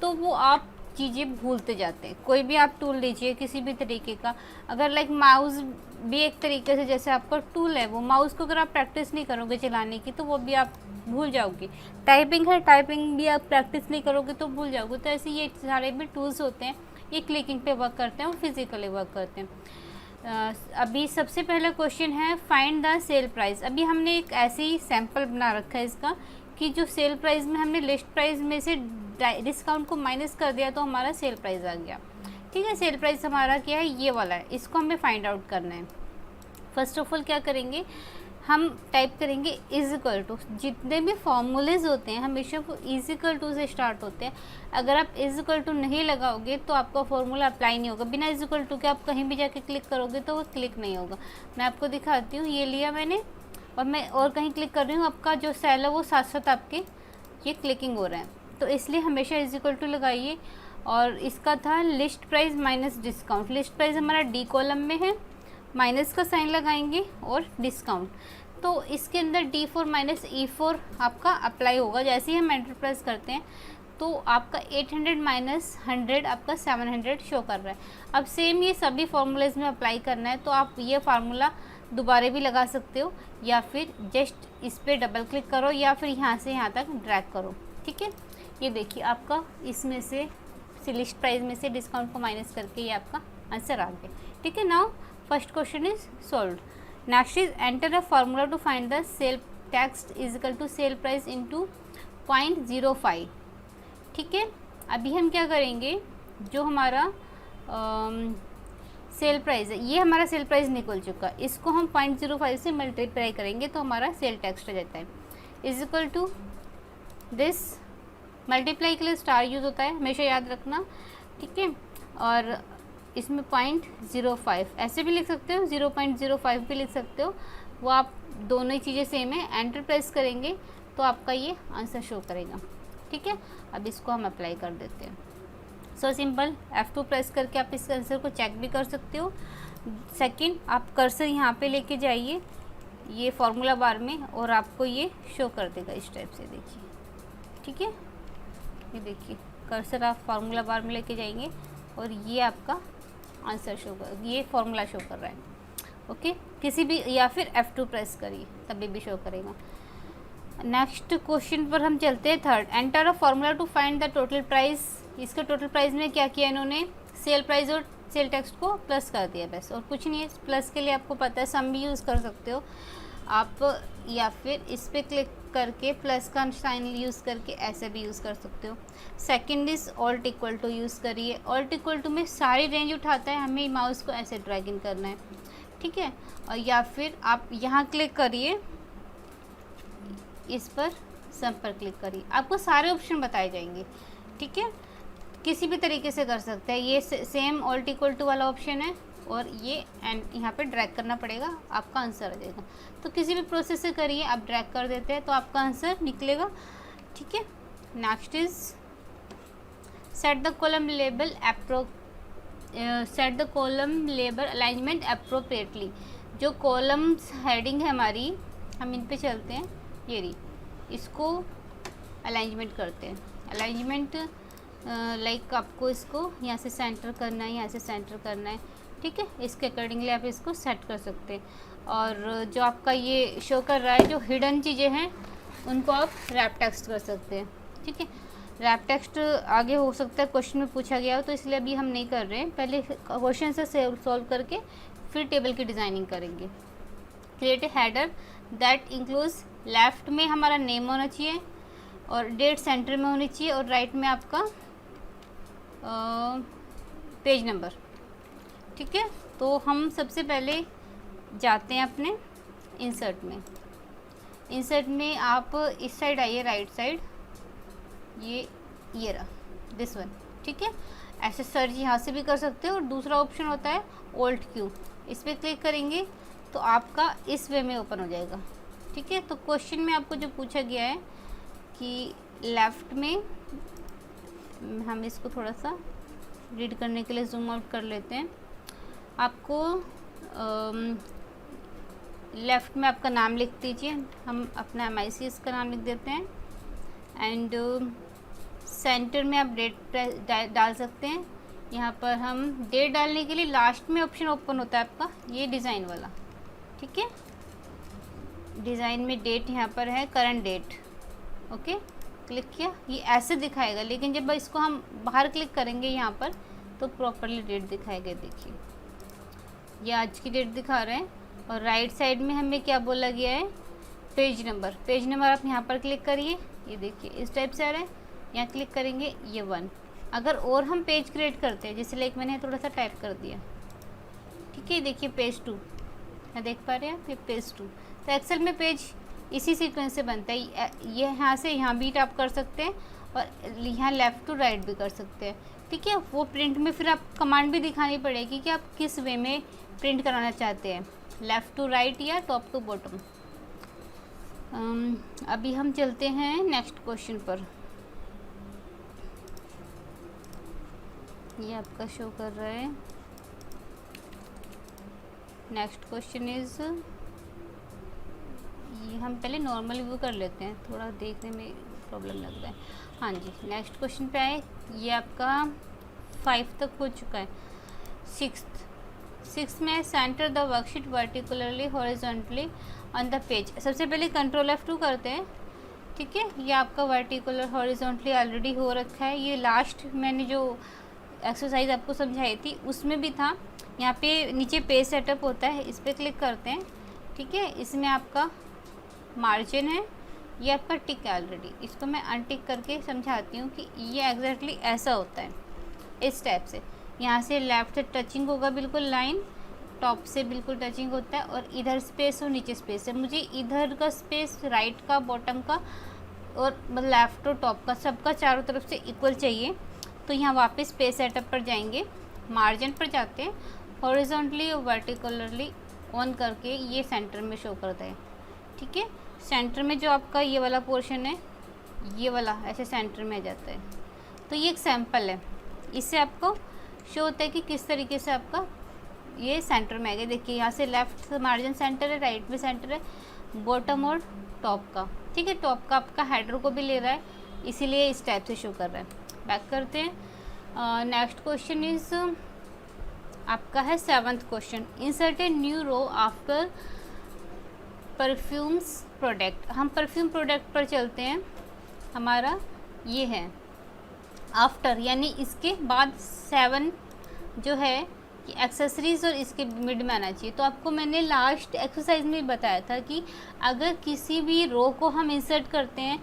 तो वो आप चीज़ें भूलते जाते हैं। कोई भी आप टूल लीजिए किसी भी तरीके का, अगर लाइक माउस भी एक तरीके से जैसे आपका टूल है, वो माउस को अगर आप प्रैक्टिस नहीं करोगे चलाने की तो वो भी आप भूल जाओगे। टाइपिंग है, टाइपिंग भी आप प्रैक्टिस नहीं करोगे तो भूल जाओगे। तो ऐसे ये सारे भी टूल्स होते हैं, ये क्लिकिंग पे वर्क करते हैं और फिजिकली वर्क करते हैं। अभी सबसे पहला क्वेश्चन है फाइंड द सेल प्राइस। अभी हमने एक ऐसे ही सैम्पल बना रखा है इसका कि जो सेल प्राइस में हमने लिस्ट प्राइस में से डिस्काउंट को माइनस कर दिया तो हमारा सेल प्राइस आ गया। ठीक है, सेल प्राइस हमारा क्या है, ये वाला है, इसको हमें फाइंड आउट करना है। फर्स्ट ऑफ ऑल क्या करेंगे, हम टाइप करेंगे इज इक्वल टू, जितने भी फॉर्मूलेज होते हैं हमेशा वो इज इक्वल टू से स्टार्ट होते हैं। अगर आप इज इक्वल टू नहीं लगाओगे तो आपका फॉर्मूला अप्लाई नहीं होगा। बिना इज इक्वल टू के आप कहीं भी जाके क्लिक करोगे तो वो क्लिक नहीं होगा। मैं आपको दिखाती हूँ, ये लिया मैंने और मैं और कहीं क्लिक कर रही हूँ, आपका जो सेल है वो साथ साथ आपके ये क्लिकिंग हो रहा है। तो इसलिए हमेशा इज इक्वल टू लगाइए। और इसका था list price minus discount. List price हमारा डी कॉलम में है, माइनस का साइन लगाएंगे और डिस्काउंट, तो इसके अंदर D4 माइनस E4 आपका अप्लाई होगा। जैसे ही हम एंटर प्रेस करते हैं तो आपका 800 माइनस 100 आपका 700 शो कर रहा है। अब सेम ये सभी फॉर्मूलेज में अप्लाई करना है, तो आप ये फार्मूला दोबारा भी लगा सकते हो या फिर जस्ट इस पर डबल क्लिक करो या फिर यहाँ से यहाँ तक ड्रैग करो। ठीक है, ये देखिए आपका इसमें से लिस्ट प्राइस में से डिस्काउंट को माइनस करके ये आपका आंसर आ गया। ठीक है, now first question is solved. Next is enter a formula to find the sale tax is equal to sale price into 0.05। ठीक है, अभी हम क्या करेंगे, जो हमारा सेल प्राइस है, ये हमारा सेल प्राइस निकल चुका, इसको हम 0.05 से मल्टीप्लाई करेंगे तो हमारा सेल टेक्स्ट आ जाता है। Is equal to this, multiply के लिए स्टार यूज़ होता है, हमेशा याद रखना। ठीक है, और इसमें 0.05 ऐसे भी लिख सकते हो, 0.05 भी लिख सकते हो, वो आप दोनों ही चीज़ें सेम है। एंटर प्रेस करेंगे तो आपका ये आंसर शो करेगा। ठीक है, अब इसको हम अप्लाई कर देते हैं। सो सिंपल, F2 प्रेस करके आप इस आंसर को चेक भी कर सकते हो। सेकंड, आप कर्सर यहाँ पे लेके जाइए, ये फार्मूला बार में, और आपको ये शो कर देगा इस टाइप से, देखिए। ठीक है, ये देखिए कर्सर आप फार्मूला बार में लेके जाएंगे और ये आपका आंसर शो कर, ये फार्मूला शो कर रहा है। ओके, किसी भी, या फिर F2 प्रेस करिए तभी भी शो करेगा। नेक्स्ट क्वेश्चन पर हम चलते हैं। Third, enter a formula to find the total price. इसके टोटल प्राइस में क्या किया इन्होंने, सेल प्राइस और सेल टेक्स्ट को प्लस कर दिया बस, और कुछ नहीं है। प्लस के लिए आपको पता है सम भी यूज़ कर सकते हो आप, या फिर इस पर क्लिक करके प्लस का साइन यूज़ करके ऐसे भी यूज़ कर सकते हो। Second is alt equal to use करिए। ऑल्ट इक्वल टू में सारी रेंज उठाता है, हमें माउस को ऐसे ड्रैग इन करना है। ठीक है, और या फिर आप यहाँ क्लिक करिए, इस पर सम पर क्लिक करिए, आपको सारे ऑप्शन बताए जाएंगे। ठीक है, किसी भी तरीके से कर सकते हैं। ये सेम ऑल्ट इक्वल टू वाला ऑप्शन है, और ये एंड यहाँ पे ड्रैग करना पड़ेगा, आपका आंसर आ जाएगा। तो किसी भी प्रोसेस से करिए, आप ड्रैग कर देते हैं तो आपका आंसर निकलेगा। ठीक है, next is set the column label set the column label alignment appropriately. जो कॉलम्स हेडिंग है हमारी, हम इन पे चलते हैं, ये रही, इसको अलाइनमेंट करते हैं। अलाइनमेंट लाइक आपको इसको यहाँ से सेंटर करना है, यहाँ से सेंटर करना है। ठीक है, इसके अकॉर्डिंगली आप इसको सेट कर सकते हैं। और जो आपका ये शो कर रहा है, जो हिडन चीज़ें हैं उनको आप रैप टेक्स्ट कर सकते हैं। ठीक है, रैप टेक्स्ट आगे हो सकता है क्वेश्चन में पूछा गया हो, तो इसलिए अभी हम नहीं कर रहे हैं। पहले क्वेश्चन से सॉल्व करके फिर टेबल की डिज़ाइनिंग करेंगे। Create a header that includes, left में हमारा नेम होना चाहिए और डेट सेंटर में होनी चाहिए, और राइट में आपका पेज नंबर। ठीक है, तो हम सबसे पहले जाते हैं अपने इंसर्ट में। इंसर्ट में आप इस साइड आइए, राइट साइड, ये रहा, दिस वन। ठीक है, ऐसे सर्च यहाँ से भी कर सकते हो, और दूसरा ऑप्शन होता है ऑल्ट क्यू, इस पर क्लिक करेंगे तो आपका इस वे में ओपन हो जाएगा। ठीक है, तो क्वेश्चन में आपको जो पूछा गया है कि लेफ़्ट में, हम इसको थोड़ा सा रीड करने के लिए जूम आउट कर लेते हैं। आपको लेफ़्ट में आपका नाम लिख दीजिए, हम अपना MICS का नाम लिख देते हैं। एंड सेंटर में आप डेट डाल सकते हैं। यहाँ पर हम डेट डालने के लिए लास्ट में ऑप्शन ओपन होता है आपका, ये डिज़ाइन वाला। ठीक है, डिज़ाइन में डेट यहाँ पर है, करंट डेट। ओके, क्लिक किया, ये ऐसे दिखाएगा, लेकिन जब इसको हम बाहर क्लिक करेंगे यहाँ पर तो प्रॉपरली डेट दिखाएगा। देखिए, ये आज की डेट दिखा रहे हैं। और राइट साइड में हमें क्या बोला गया है, पेज नंबर। पेज नंबर आप यहाँ पर क्लिक करिए, ये देखिए इस टाइप से आ रहा है, यहाँ क्लिक करेंगे, ये 1। अगर और हम पेज क्रिएट करते हैं, जैसे लाइक मैंने थोड़ा सा टाइप कर दिया। ठीक है, देखिए पेज 2, मैं देख पा रहे हैं आप, ये पेज 2। तो एक्सेल में पेज इसी सीक्वेंस से बनता है। ये यहाँ से यहाँ भी टाइप कर सकते हैं, और यहाँ लेफ़्ट टू राइट भी कर सकते हैं। ठीक है, वो प्रिंट में फिर आप कमांड भी दिखानी पड़ेगी कि आप किस वे में प्रिंट कराना चाहते हैं, लेफ़्ट टू राइट या टॉप टू बॉटम। अभी हम चलते हैं नेक्स्ट क्वेश्चन पर। ये आपका शो कर रहा है। नेक्स्ट क्वेश्चन इज़, ये हम पहले नॉर्मल व्यू कर लेते हैं, थोड़ा देखने में प्रॉब्लम लग रहा है। हाँ जी, नेक्स्ट क्वेश्चन पे आए। ये आपका 5 तक हो चुका है। सिक्स्थ में center the worksheet vertically horizontally on the page. सबसे पहले कंट्रोल F2 करते हैं। ठीक है, ये आपका वर्टिकुलर हॉरिजॉन्टली ऑलरेडी हो रखा है। ये लास्ट मैंने जो एक्सरसाइज आपको समझाई थी उसमें भी था। यहाँ पे नीचे पेज सेटअप होता है, इस पर क्लिक करते हैं। ठीक है, इसमें आपका मार्जिन है, ये आपका टिक है ऑलरेडी। इसको मैं अनटिक करके समझाती हूँ कि ये एग्जैक्टली ऐसा होता है, इस टाइप से। यहाँ से लेफ़्ट से टचिंग होगा बिल्कुल लाइन, टॉप से बिल्कुल टचिंग होता है, और इधर स्पेस और नीचे स्पेस है। मुझे इधर का स्पेस, राइट का, बॉटम का, और लेफ़्ट और टॉप का, सबका चारों तरफ से इक्वल चाहिए। तो यहाँ वापस पेज सेटअप पर जाएंगे, मार्जिन पर जाते हैं, हॉरिजॉन्टली और वर्टिकुलरली ऑन करके ये सेंटर में शो करता है। ठीक है, सेंटर में जो आपका ये वाला पोर्शन है, ये वाला ऐसे सेंटर में आ जाता है। तो ये एक सैम्पल है, इससे आपको शो होता है कि किस तरीके से आपका ये सेंटर में आएगा। देखिए यहाँ से लेफ्ट मार्जिन सेंटर है, राइट में सेंटर है, बॉटम और टॉप का। ठीक है, टॉप का आपका हेडर को भी ले रहा है, इसीलिए इस टाइप से शो कर रहा है। बैक करते हैं। नेक्स्ट क्वेश्चन इज आपका है 7th question, insert a new row after perfumes product. हम परफ्यूम प्रोडक्ट पर चलते हैं। हमारा ये है आफ्टर, यानी इसके बाद 7 जो है कि एक्सेसरीज और इसके मिड में आना चाहिए। तो आपको मैंने लास्ट एक्सरसाइज में बताया था कि अगर किसी भी रो को हम इंसर्ट करते हैं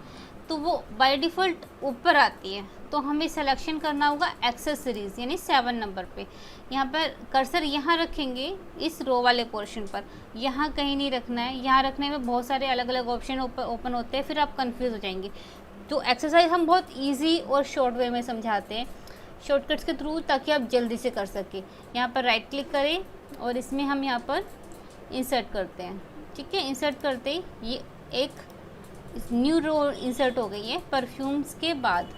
तो वो बाय डिफ़ॉल्ट ऊपर आती है, तो हमें सिलेक्शन करना होगा एक्सेसरीज़ यानी 7 नंबर पे। यहाँ पर कर्सर यहाँ रखेंगे इस रो वाले पोर्शन पर, यहाँ कहीं नहीं रखना है। यहाँ रखने में बहुत सारे अलग अलग ऑप्शन ओपन होते हैं, फिर आप कंफ्यूज हो जाएंगे। तो एक्सरसाइज हम बहुत इजी और शॉर्ट वे में समझाते हैं, शॉर्टकट्स के थ्रू, ताकि आप जल्दी से कर सकें। यहाँ पर राइट क्लिक करें और इसमें हम यहाँ पर इंसर्ट करते हैं। ठीक है, इंसर्ट करते ही ये एक न्यू रो इंसर्ट हो गई है परफ्यूम्स के बाद।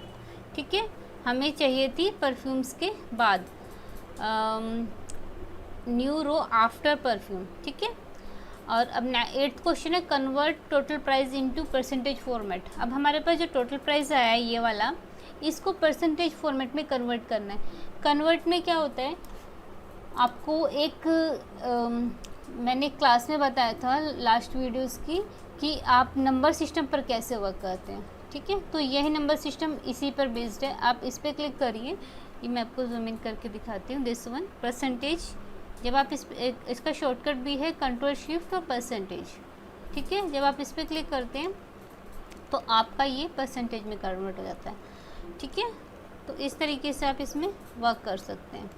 ठीक है, हमें चाहिए थी परफ्यूम्स के बाद न्यू रो आफ्टर परफ्यूम। ठीक है, और अब 8th क्वेश्चन है convert total price into percentage format. अब हमारे पास जो टोटल प्राइस आया है ये वाला, इसको परसेंटेज फॉर्मेट में कन्वर्ट करना है। कन्वर्ट में क्या होता है, आपको एक मैंने क्लास में बताया था लास्ट वीडियोस की कि आप नंबर सिस्टम पर कैसे वर्क करते हैं। ठीक है, तो यही नंबर सिस्टम इसी पर बेस्ड है। आप इस पर क्लिक करिए, ये मैं आपको जूम इन करके दिखाती हूँ। दिस वन परसेंटेज, जब आप इसका शॉर्टकट भी है कंट्रोल शिफ्ट और परसेंटेज। ठीक है, जब आप इस पर क्लिक करते हैं तो आपका ये परसेंटेज में कन्वर्ट हो जाता है। ठीक है, तो इस तरीके से आप इसमें वर्क कर सकते हैं।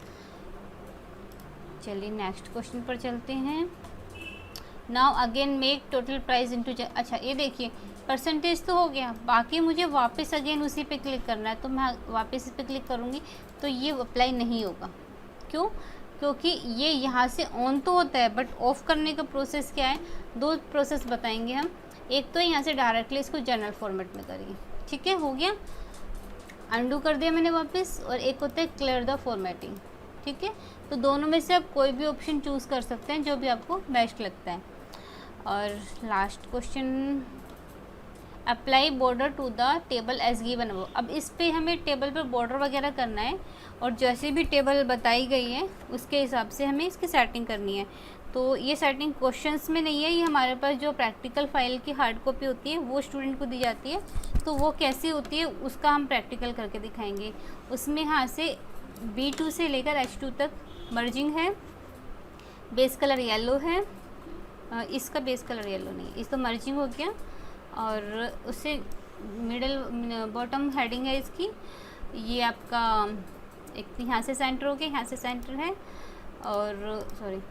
चलिए नेक्स्ट क्वेश्चन पर चलते हैं। Now again make total price into, अच्छा ये देखिए परसेंटेज तो हो गया, बाकी मुझे वापस अगेन उसी पे क्लिक करना है। तो मैं वापस इस पे क्लिक करूँगी तो ये अप्लाई नहीं होगा। क्यों? क्योंकि ये यहाँ से ऑन तो होता है, बट ऑफ़ करने का प्रोसेस क्या है, 2 प्रोसेस बताएंगे हम। एक तो यहाँ से डायरेक्टली इसको जनरल फॉर्मेट में करिए। ठीक है, हो गया, अनडू कर दिया मैंने वापस। और एक होता है क्लियर द फॉर्मेटिंग। ठीक है, तो दोनों में से आप कोई भी ऑप्शन चूज़ कर सकते हैं जो भी आपको बेस्ट लगता है। और last question, apply border to the table as given above. अब इस पे हमें टेबल पर बॉर्डर वगैरह करना है, और जैसे भी टेबल बताई गई है उसके हिसाब से हमें इसकी सेटिंग करनी है। तो ये सेटिंग क्वेश्चंस में नहीं है, ये हमारे पास जो प्रैक्टिकल फाइल की हार्ड कॉपी होती है वो स्टूडेंट को दी जाती है। तो वो कैसी होती है उसका हम प्रैक्टिकल करके दिखाएंगे। उसमें यहाँ से B2 से लेकर H2 तक मर्जिंग है, बेस कलर येलो है, इसका बेस कलर येलो नहीं, इस तो मर्जिंग हो गया। और उससे मिडल बॉटम हेडिंग है इसकी, ये आपका एक यहाँ से सेंटर हो गया, यहाँ से सेंटर है, और सॉरी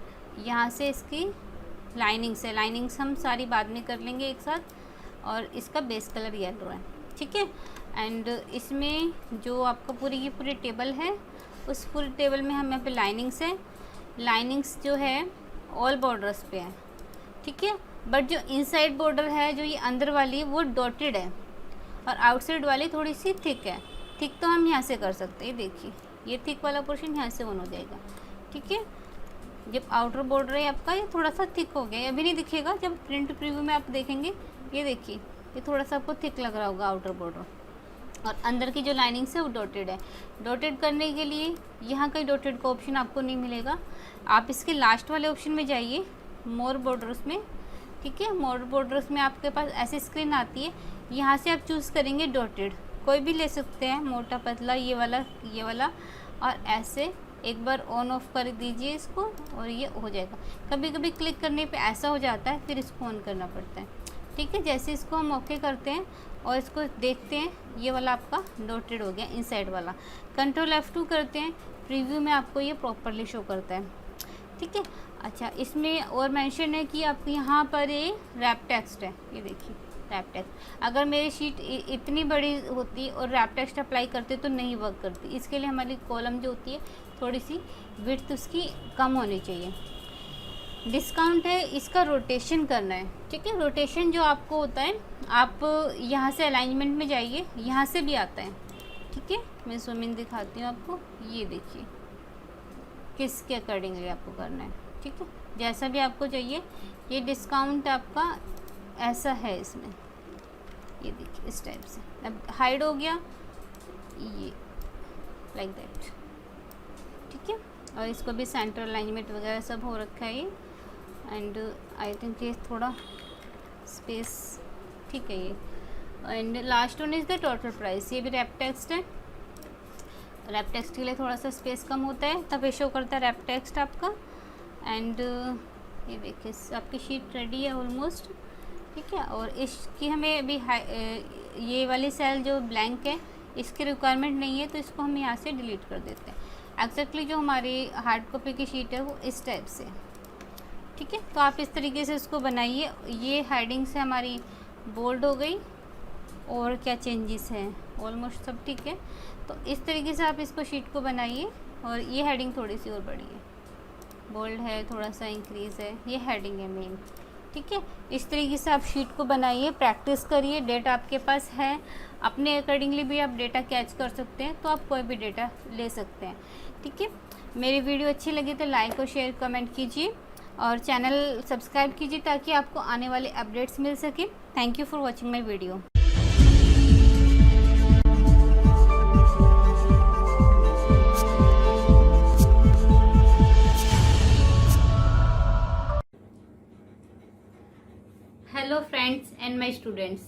यहाँ से इसकी लाइनिंग्स है, लाइनिंग्स हम सारी बाद में कर लेंगे एक साथ। और इसका बेस कलर येलो है। ठीक है, एंड इसमें जो आपका पूरी की पूरी टेबल है, उस पूरी टेबल में हम यहाँ पे लाइनिंग्स है, लाइनिंग्स जो है ऑल बॉर्डर्स पे है। ठीक है, बट जो इनसाइड बॉर्डर है, जो ये अंदर वाली, वो डॉटेड है, और आउटसाइड वाली थोड़ी सी थिक है। थिक तो हम यहाँ से कर सकते हैं, देखिए ये थिक वाला पोर्शन यहाँ से ऑन हो जाएगा। ठीक है, जब आउटर बॉर्डर है आपका, ये थोड़ा सा थिक हो गया, अभी नहीं दिखेगा, जब प्रिंट प्रीव्यू में आप देखेंगे ये देखिए ये थोड़ा सा आपको थिक लग रहा होगा आउटर बॉर्डर। और अंदर की जो लाइनिंग्स है वो डॉटेड है। डॉटेड करने के लिए यहाँ कहीं डॉटेड का ऑप्शन आपको नहीं मिलेगा, आप इसके लास्ट वाले ऑप्शन में जाइए, मोर बॉर्डर्स में। ठीक है, मोर बॉर्डर्स में आपके पास ऐसी स्क्रीन आती है, यहाँ से आप चूज़ करेंगे डॉटेड, कोई भी ले सकते हैं, मोटा पतला, ये वाला, और ऐसे एक बार ऑन ऑफ कर दीजिए इसको और ये हो जाएगा। कभी कभी क्लिक करने पे ऐसा हो जाता है, फिर इसको ऑन करना पड़ता है। ठीक है, जैसे इसको हम ओके करते हैं और इसको देखते हैं, ये वाला आपका डॉटेड हो गया इनसाइड वाला। कंट्रोल F2 करते हैं, प्रीव्यू में आपको ये प्रॉपरली शो करता है। ठीक है, अच्छा इसमें और मेंशन है कि आपको यहाँ पर ये रैप टेक्स्ट है, ये देखिए रैप टेक्स्ट। अगर मेरी शीट इतनी बड़ी होती और रैप टेक्स्ट अप्लाई करते तो नहीं वर्क करती। इसके लिए हमारी कॉलम जो होती है थोड़ी सी विड्थ उसकी कम होनी चाहिए। डिस्काउंट है, इसका रोटेशन करना है। ठीक है, रोटेशन जो आपको होता है, आप यहाँ से अलाइनमेंट में जाइए, यहाँ से भी आता है। ठीक है, मैं जूम इन दिखाती हूँ आपको, ये देखिए किसके अकॉर्डिंगली आपको करना है, ठीक है, जैसा भी आपको चाहिए। ये डिस्काउंट आपका ऐसा है इसमें, ये देखिए इस टाइप से। अब हाइड हो गया ये लाइक दैट, ठीक है। और इसको भी सेंटर अलाइनमेंट वगैरह सब हो रखा है ये। एंड आई थिंक ये थोड़ा स्पेस ठीक है ये। And last one is the total price. ये भी रैप टेक्स्ट है। रैप टेक्स्ट के लिए थोड़ा सा स्पेस कम होता है, तब ये शो करता है रैप टेक्स्ट आपका। एंड ये देखिए आपकी शीट रेडी है ऑलमोस्ट, ठीक है। और इसकी हमें अभी ये वाली सेल जो ब्लैंक है इसकी रिक्वायरमेंट नहीं है, तो इसको हम यहाँ से डिलीट कर देते हैं। एक्जैक्टली जो हमारी हार्ड कॉपी की शीट है वो इस टाइप से, ठीक है। तो आप इस तरीके से इसको बनाइए। ये हेडिंग से हमारी बोल्ड हो गई, और क्या चेंजेस हैं, ऑलमोस्ट सब ठीक है। तो इस तरीके से आप इसको शीट को बनाइए। और ये हेडिंग थोड़ी सी और बड़ी है, बोल्ड है, थोड़ा सा इंक्रीज़ है, ये हेडिंग है मेन, ठीक है। इस तरीके से आप शीट को बनाइए, प्रैक्टिस करिए। डेटा आपके पास है, अपने अकॉर्डिंगली भी आप डेटा कैच कर सकते हैं, तो आप कोई भी डेटा ले सकते हैं, ठीक है। मेरी वीडियो अच्छी लगी तो लाइक और शेयर कमेंट कीजिए, और चैनल सब्सक्राइब कीजिए ताकि आपको आने वाले अपडेट्स मिल सके। Thank you for watching my video. Hello friends and my students,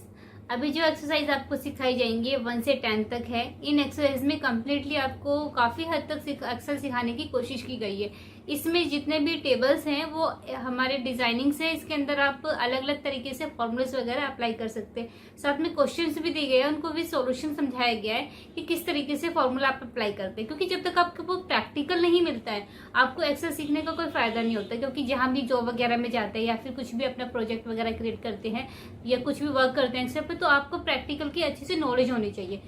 अभी जो एक्सरसाइज आपको सिखाई जाएंगी 1 से 10 तक है। इन एक्सरसाइज में कम्प्लीटली आपको काफ़ी हद तक एक्सेल सिखाने की कोशिश की गई है। इसमें जितने भी टेबल्स हैं वो हमारे डिजाइनिंग से, इसके अंदर आप अलग अलग तरीके से फॉर्मूलाज वगैरह अप्लाई कर सकते हैं। साथ में क्वेश्चंस भी दिए गए हैं, उनको भी सॉल्यूशन समझाया गया है कि किस तरीके से फॉर्मूला आप अप्लाई करते हैं। क्योंकि जब तक आपको वो प्रैक्टिकल नहीं मिलता है आपको एक्सेल सीखने का कोई फायदा नहीं होता। क्योंकि जहाँ भी जॉब वगैरह में जाते हैं या फिर कुछ भी अपना प्रोजेक्ट वगैरह क्रिएट करते हैं या कुछ भी वर्क करते हैं एक्सेल पे, तो आपको प्रैक्टिकल की अच्छे से नॉलेज होनी चाहिए।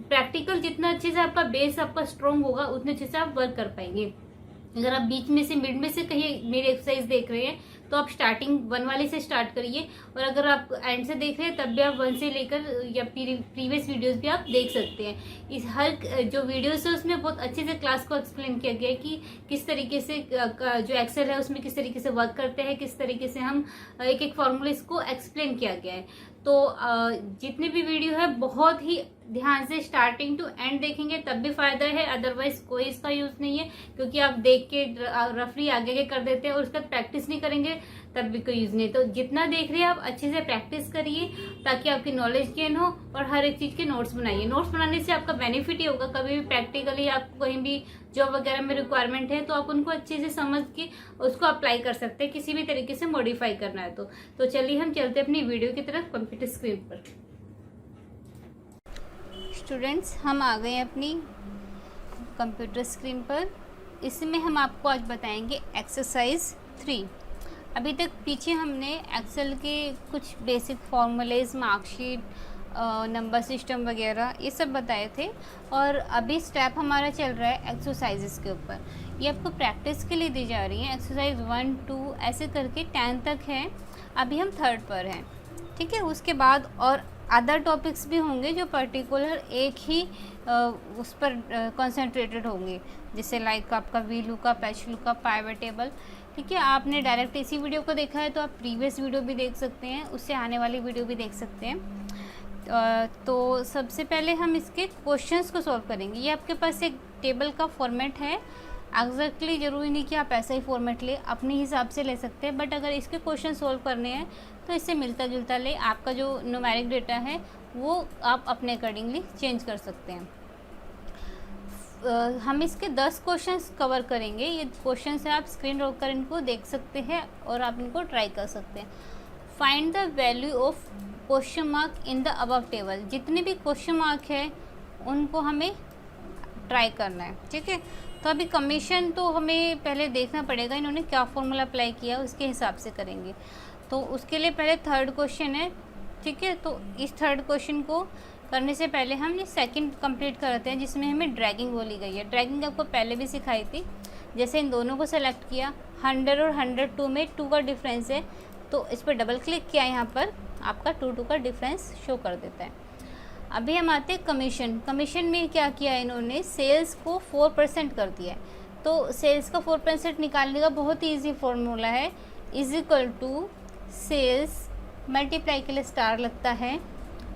प्रैक्टिकल जितना अच्छे से आपका बेस आपका स्ट्रॉन्ग होगा उतने अच्छे से आप वर्क कर पाएंगे। अगर आप बीच में से मिड में से कहीं मेरी एक्सरसाइज देख रहे हैं तो आप स्टार्टिंग 1 वाले से स्टार्ट करिए, और अगर आप एंड से देख रहे हैं तब भी आप 1 से लेकर या प्रीवियस वीडियोस भी आप देख सकते हैं। इस हर जो वीडियोस है उसमें बहुत अच्छे से क्लास को एक्सप्लेन किया गया है कि किस तरीके से जो एक्सेल है उसमें किस तरीके से वर्क करते हैं, किस तरीके से हम एक एक फॉर्मूला इसको एक्सप्लेन किया गया है। तो जितने भी वीडियो है बहुत ही ध्यान से स्टार्टिंग टू एंड देखेंगे तब भी फायदा है, अदरवाइज कोई इसका यूज नहीं है। क्योंकि आप देख के रफली आगे के कर देते हैं और उसका प्रैक्टिस नहीं करेंगे तब भी कोई यूज नहीं। तो जितना देख रहे हैं आप अच्छे से प्रैक्टिस करिए ताकि आपकी नॉलेज गेन हो, और हर एक चीज के नोट्स बनाइए। नोट्स बनाने से आपका बेनिफिट ही होगा, कभी भी प्रैक्टिकली आपको कहीं भी जॉब वगैरह में रिक्वायरमेंट है तो आप उनको अच्छे से समझ के उसको अप्लाई कर सकते हैं, किसी भी तरीके से मॉडिफाई करना है तो चलिए हम चलते हैं अपनी वीडियो की तरफ कंप्यूटर स्क्रीन पर। स्टूडेंट्स, हम आ गए अपनी कंप्यूटर स्क्रीन पर। इसमें हम आपको आज बताएंगे एक्सरसाइज 3। अभी तक पीछे हमने एक्सेल के कुछ basic formulas, marksheet, number system वगैरह ये सब बताए थे, और अभी स्टेप हमारा चल रहा है एक्सरसाइजेस के ऊपर। ये आपको प्रैक्टिस के लिए दी जा रही है। एक्सरसाइज 1, 2 ऐसे करके 10 तक है। अभी हम 3rd पर हैं, ठीक है। उसके बाद और अदर टॉपिक्स भी होंगे जो पर्टिकुलर एक ही उस पर कंसंट्रेटेड होंगे, जैसे लाइक आपका V lookup, H lookup, pivot table, ठीक है। आपने डायरेक्ट इसी वीडियो को देखा है तो आप प्रीवियस वीडियो भी देख सकते हैं, उससे आने वाली वीडियो भी देख सकते हैं। तो सबसे पहले हम इसके क्वेश्चंस को सॉल्व करेंगे। ये आपके पास एक टेबल का फॉर्मेट है। एग्जैक्टली ज़रूरी नहीं कि आप ऐसा ही फॉर्मेट ले, अपने हिसाब से ले सकते हैं, बट अगर इसके क्वेश्चन सॉल्व करने हैं तो इससे मिलता जुलता ले। आपका जो न्यूमेरिक डेटा है वो आप अपने अकॉर्डिंगली चेंज कर सकते हैं। हम इसके 10 क्वेश्चंस कवर करेंगे। ये क्वेश्चंस है, आप स्क्रीन रोक कर इनको देख सकते हैं और आप इनको ट्राई कर सकते हैं। Find the value of question mark in the above table. जितने भी क्वेश्चन मार्क है उनको हमें ट्राई करना है, ठीक है। तो अभी कमीशन तो हमें पहले देखना पड़ेगा इन्होंने क्या फॉर्मूला अप्लाई किया, उसके हिसाब से करेंगे। तो उसके लिए पहले 3rd क्वेश्चन है, ठीक है। तो इस 3rd क्वेश्चन को करने से पहले हम ये 2nd कंप्लीट करते हैं, जिसमें हमें ड्रैगिंग बोली गई है। ड्रैगिंग आपको पहले भी सिखाई थी। जैसे इन दोनों को सेलेक्ट किया, 100 और 102 में 2 का डिफरेंस है, तो इस पर डबल क्लिक किया, यहाँ पर आपका 2 का डिफरेंस शो कर देता है। अभी हम आते हैं कमीशन। कमीशन में क्या किया है इन्होंने, सेल्स को 4% कर दिया है। तो सेल्स का 4% निकालने का बहुत ही ईजी फॉर्मूला है, is equal to sales multiply के लिए स्टार लगता है,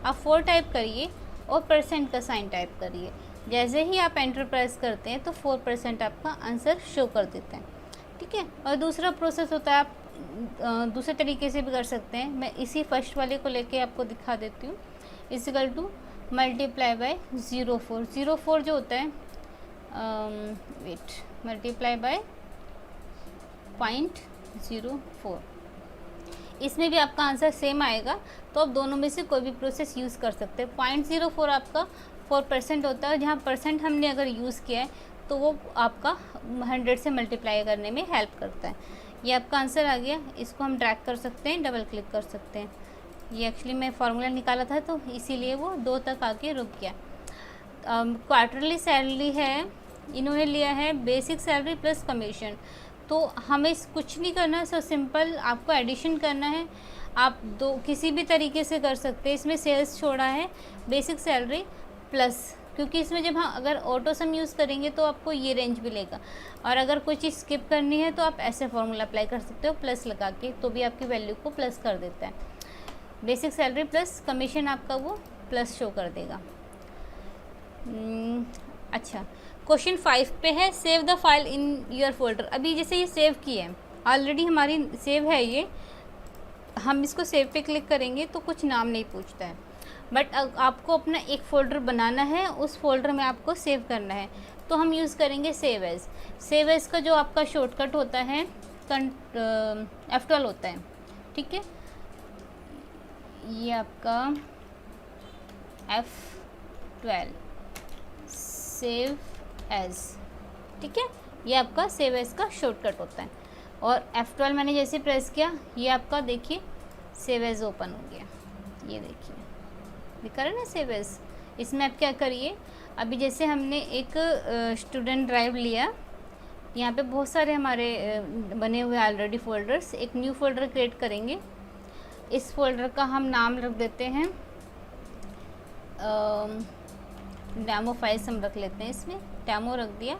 आप 4 टाइप करिए और परसेंट का साइन टाइप करिए। जैसे ही आप एंटर प्रेस करते हैं तो 4% आपका आंसर शो कर देता है, ठीक है। और दूसरा प्रोसेस होता है, आप दूसरे तरीके से भी कर सकते हैं। मैं इसी फर्स्ट वाले को लेके आपको दिखा देती हूँ। इक्वल टू मल्टीप्लाई बाय 0.4 जो होता है, मल्टीप्लाई बाय 0.04, इसमें भी आपका आंसर सेम आएगा। तो आप दोनों में से कोई भी प्रोसेस यूज़ कर सकते हैं। 0.04 आपका 4% होता है, जहाँ परसेंट हमने अगर यूज़ किया है तो वो आपका 100 से मल्टीप्लाई करने में हेल्प करता है। ये आपका आंसर आ गया। इसको हम ड्रैग कर सकते हैं, डबल क्लिक कर सकते हैं। ये एक्चुअली मैं फार्मूला निकाला था तो इसीलिए वो 2 तक आके रुक गया। क्वार्टरली सैलरी है, इन्होंने लिया है बेसिक सैलरी प्लस कमीशन। तो हमें कुछ नहीं करना है, सो सिंपल आपको एडिशन करना है। आप किसी भी तरीके से कर सकते हैं। इसमें सेल्स छोड़ा है, बेसिक सैलरी प्लस, क्योंकि इसमें जब हम अगर ऑटो सम यूज़ करेंगे तो आपको ये रेंज मिलेगा। और अगर कोई चीज़ स्किप करनी है तो आप ऐसे फॉर्मूला अप्लाई कर सकते हो प्लस लगा के, तो भी आपकी वैल्यू को प्लस कर देता है। बेसिक सैलरी प्लस कमीशन आपका वो प्लस शो कर देगा। अच्छा, क्वेश्चन 5 पे है, save the file in your folder. अभी जैसे ये सेव की है, ऑलरेडी हमारी सेव है ये, हम इसको सेव पे क्लिक करेंगे तो कुछ नाम नहीं पूछता है। बट आपको अपना एक फ़ोल्डर बनाना है, उस फोल्डर में आपको सेव करना है, तो हम यूज़ करेंगे सेव एज़। सेव एज़ का जो आपका शॉर्टकट होता है F12 होता है, ठीक है। ये आपका F12 सेव एज़, ठीक है। ये आपका सेव एज़ का शॉर्टकट होता है। और F12 मैंने जैसे प्रेस किया, ये आपका देखिए सेव एज़ ओपन हो गया। ये देखिए दिखा रहा है ना सेव एज़। इसमें आप क्या करिए, अभी जैसे हमने एक स्टूडेंट ड्राइव लिया, यहाँ पे बहुत सारे हमारे बने हुए ऑलरेडी फ़ोल्डर्स। एक न्यू फोल्डर क्रिएट करेंगे। इस फोल्डर का हम नाम रख देते हैं डेमो फाइल्स हम रख लेते हैं। इसमें डेमो रख दिया,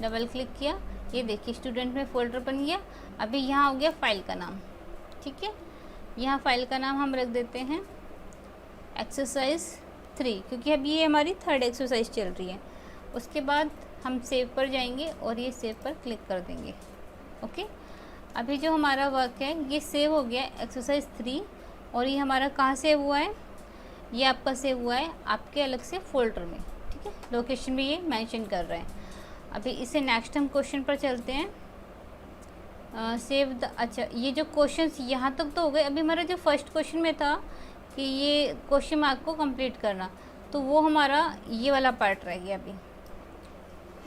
डबल क्लिक किया, ये देखिए स्टूडेंट में फ़ोल्डर बन गया। अभी यहाँ हो गया फाइल का नाम, ठीक है। यहाँ फाइल का नाम हम रख देते हैं एक्सरसाइज 3, क्योंकि अभी ये हमारी 3rd एक्सरसाइज चल रही है। उसके बाद हम सेव पर जाएंगे और ये सेव पर क्लिक कर देंगे। ओके, अभी जो हमारा वर्क है ये सेव हो गया एक्सरसाइज 3। और ये हमारा कहाँ सेव हुआ है, ये आपका सेव हुआ है आपके अलग से फ़ोल्डर में, ठीक है। लोकेशन भी ये मेंशन कर रहे हैं। अभी इसे नेक्स्ट हम क्वेश्चन पर चलते हैं। सेव द, अच्छा ये जो क्वेश्चंस यहाँ तक तो हो गए। अभी हमारा जो फर्स्ट क्वेश्चन में था कि ये क्वेश्चन मार्क को कंप्लीट करना, तो वो हमारा ये वाला पार्ट रह गया। अभी